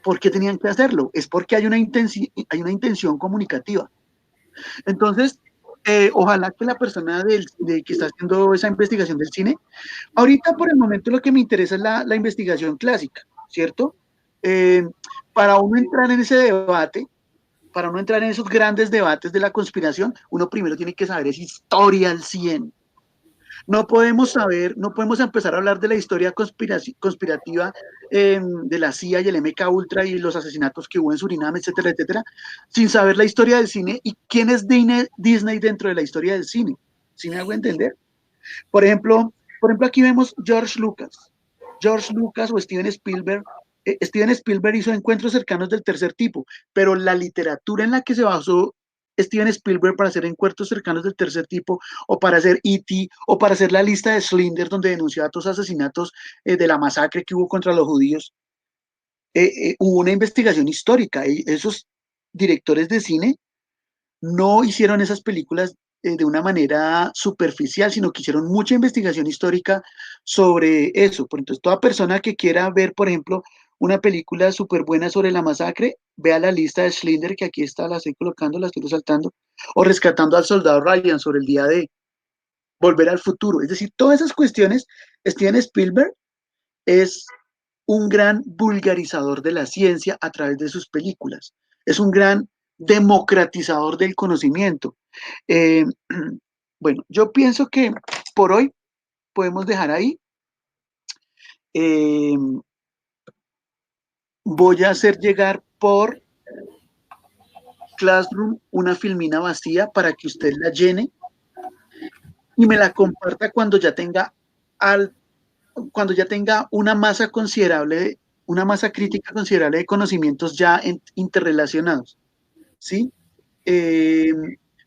¿Por qué tenían que hacerlo? Es porque hay una intención comunicativa. Entonces, ojalá que la persona que está haciendo esa investigación del cine, ahorita por el momento lo que me interesa es la investigación clásica, ¿cierto? Para uno entrar en ese debate, para uno entrar en esos grandes debates de la conspiración, uno primero tiene que saber es historia al 100. No podemos empezar a hablar de la historia conspirativa de la CIA y el MK Ultra y los asesinatos que hubo en Surinam, etcétera, etcétera, sin saber la historia del cine y quién es Disney dentro de la historia del cine. ¿Sí me hago entender? Por ejemplo, aquí vemos George Lucas. George Lucas o Steven Spielberg. Steven Spielberg hizo Encuentros cercanos del tercer tipo, pero la literatura en la que se basó Steven Spielberg para hacer Encuentros cercanos del tercer tipo, o para hacer E.T., o para hacer la lista de Schindler, donde denunciaba todos los asesinatos de la masacre que hubo contra los judíos, hubo una investigación histórica. Esos directores de cine no hicieron esas películas de una manera superficial, sino que hicieron mucha investigación histórica sobre eso. Por entonces, toda persona que quiera ver, por ejemplo, una película súper buena sobre la masacre, vea la lista de Schindler, que aquí está, la estoy colocando, la estoy resaltando, o Rescatando al Soldado Ryan sobre el día de Volver al Futuro. Es decir, todas esas cuestiones, Steven Spielberg es un gran vulgarizador de la ciencia a través de sus películas. Es un gran democratizador del conocimiento. Eh, bueno, yo pienso que por hoy podemos dejar ahí. Voy a hacer llegar por Classroom una filmina vacía para que usted la llene y me la comparta cuando ya tenga una masa considerable, una masa crítica considerable de conocimientos ya interrelacionados, ¿sí?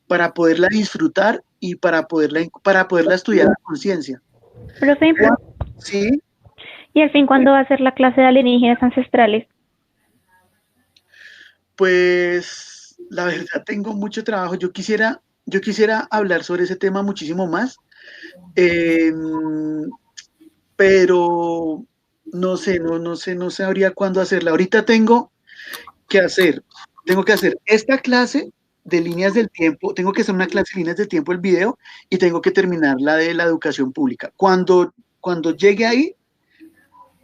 Para poderla disfrutar y para poderla estudiar a conciencia. Profe, ¿Sí? ¿y al fin cuándo va a ser la clase de alienígenas ancestrales? Pues la verdad tengo mucho trabajo. Yo quisiera hablar sobre ese tema muchísimo más, pero no sabría cuándo hacerla. Ahorita tengo que hacer esta clase de líneas del tiempo, tengo que hacer una clase de líneas del tiempo, el video, y tengo que terminar la de la educación pública. Cuando llegue ahí,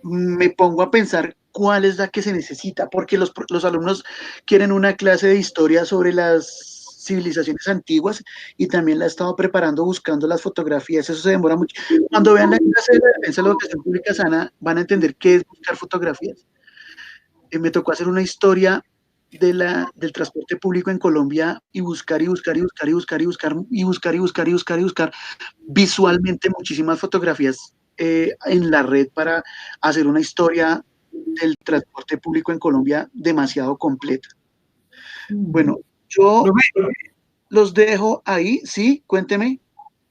me pongo a pensar cuál es la que se necesita, porque los alumnos quieren una clase de historia sobre las civilizaciones antiguas y también la he estado preparando buscando las fotografías, eso se demora mucho. Cuando vean la clase de la defensa de la educación pública sana, van a entender qué es buscar fotografías. Me tocó hacer una historia del transporte público en Colombia y buscar visualmente muchísimas fotografías en la red para hacer una historia del transporte público en Colombia demasiado completa. Bueno, yo los dejo ahí, sí, cuénteme.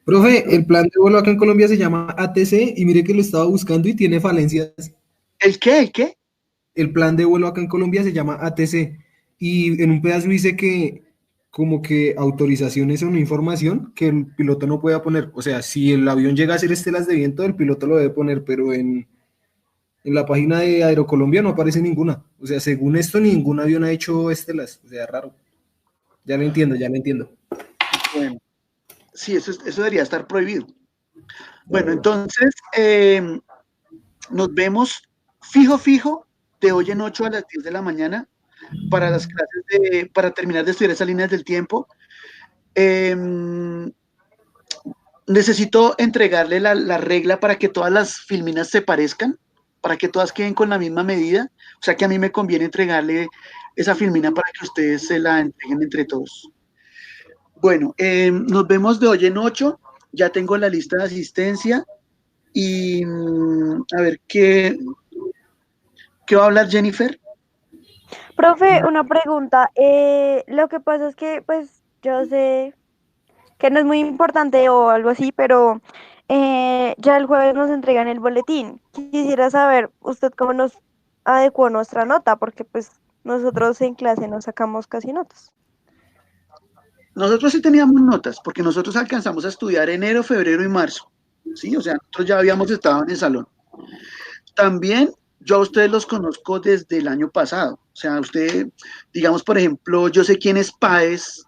Profe, el plan de vuelo acá en Colombia se llama ATC y mire que lo estaba buscando y tiene falencias. ¿El qué? ¿El qué? El plan de vuelo acá en Colombia se llama ATC y en un pedazo dice que como que autorizaciones o una información que el piloto no pueda poner. O sea, si el avión llega a hacer estelas de viento, el piloto lo debe poner, pero en la página de Aerocolombia no aparece ninguna. O sea, según esto, ningún avión ha hecho estelas. O sea, raro. Ya lo entiendo. Bueno, sí, eso debería estar prohibido. Bueno, entonces, nos vemos fijo, de hoy en 8 a las 10 de la mañana para las clases para terminar de estudiar esas líneas del tiempo. Necesito entregarle la regla para que todas las filminas se parezcan, para que todas queden con la misma medida. O sea que a mí me conviene entregarle esa filmina para que ustedes se la entreguen entre todos. Bueno, nos vemos de hoy en 8. Ya tengo la lista de asistencia y a ver, ¿qué va a hablar Jennifer? Profe, una pregunta. Lo que pasa es que, pues, yo sé que no es muy importante o algo así, pero ya el jueves nos entregan el boletín. Quisiera saber usted cómo nos adecuó nuestra nota, porque pues nosotros en clase no sacamos casi notas. Nosotros sí teníamos notas, porque nosotros alcanzamos a estudiar enero, febrero y marzo, ¿sí? O sea, nosotros ya habíamos estado en el salón. También yo a ustedes los conozco desde el año pasado. O sea, usted, digamos, por ejemplo, yo sé quién es Páez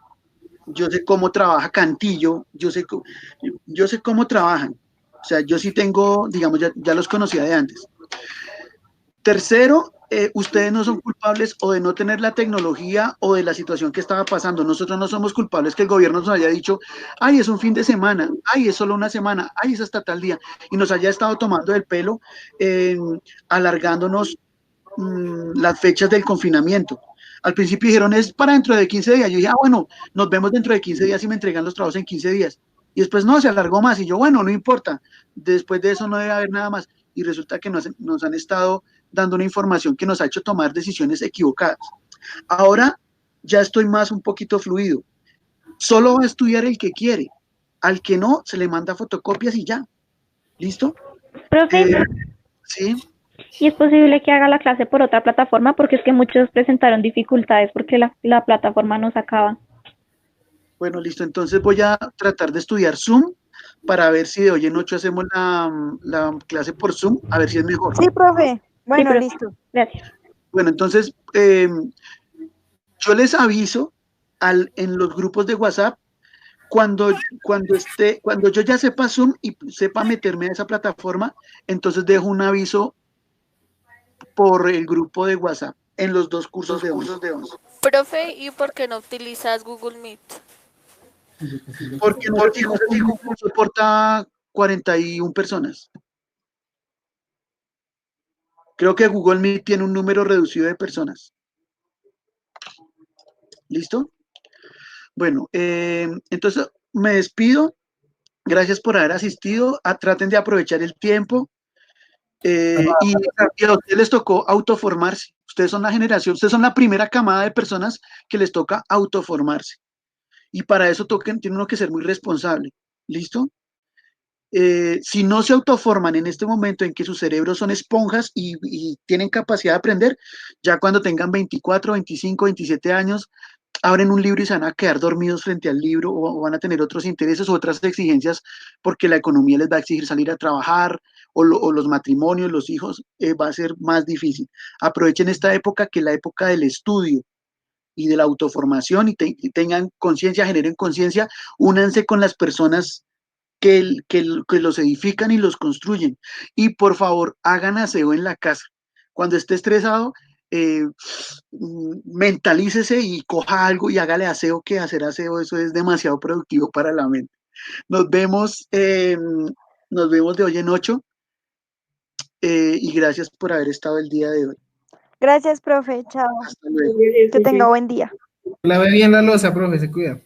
yo sé cómo trabaja Cantillo, yo sé cómo trabajan. O sea, yo sí tengo, digamos, ya los conocía de antes. Tercero, ustedes no son culpables o de no tener la tecnología o de la situación que estaba pasando. Nosotros no somos culpables que el gobierno nos haya dicho, ay, es un fin de semana, ay, es solo una semana, ay, es hasta tal día, y nos haya estado tomando el pelo, alargándonos las fechas del confinamiento. Al principio dijeron, es para dentro de 15 días. Yo dije, bueno, nos vemos dentro de 15 días y me entregan los trabajos en 15 días. Y después no, se alargó más. Y yo, bueno, no importa. Después de eso no debe haber nada más. Y resulta que nos han estado dando una información que nos ha hecho tomar decisiones equivocadas. Ahora ya estoy más un poquito fluido. Solo va a estudiar el que quiere. Al que no, se le manda fotocopias y ya. ¿Listo? Profe, Sí. ¿y es posible que haga la clase por otra plataforma? Porque es que muchos presentaron dificultades porque la plataforma no sacaba. Bueno, listo. Entonces voy a tratar de estudiar Zoom para ver si de hoy en 8 hacemos la clase por Zoom, a ver si es mejor. Sí, profe. Bueno, profe. listo. Gracias. Bueno, entonces yo les aviso en los grupos de WhatsApp cuando yo ya sepa Zoom y sepa meterme a esa plataforma, entonces dejo un aviso por el grupo de WhatsApp en los dos cursos de 11. Profe, ¿y por qué no utilizas Google Meet? Porque no soporta 41 personas. Creo que Google Meet tiene un número reducido de personas. ¿Listo? Bueno, entonces me despido. Gracias por haber asistido. Traten de aprovechar el tiempo. Y a ustedes les tocó autoformarse. Ustedes son la generación, ustedes son la primera camada de personas que les toca autoformarse. Y para eso tiene uno que ser muy responsable. ¿Listo? Si no se autoforman en este momento en que sus cerebros son esponjas y tienen capacidad de aprender, ya cuando tengan 24, 25, 27 años, abren un libro y se van a quedar dormidos frente al libro o van a tener otros intereses o otras exigencias porque la economía les va a exigir salir a trabajar o los matrimonios, los hijos, va a ser más difícil. Aprovechen esta época que es la época del estudio y de la autoformación y tengan conciencia, generen conciencia, únanse con las personas que los edifican y los construyen. Y por favor, hagan aseo en la casa. Cuando esté estresado, mentalícese y coja algo y hágale aseo, que hacer aseo, eso es demasiado productivo para la mente. Nos vemos de hoy en 8 y gracias por haber estado el día de hoy. Gracias, profe. Chao. Hasta luego. Que tenga buen día. Lave bien la loza, profe, se cuida.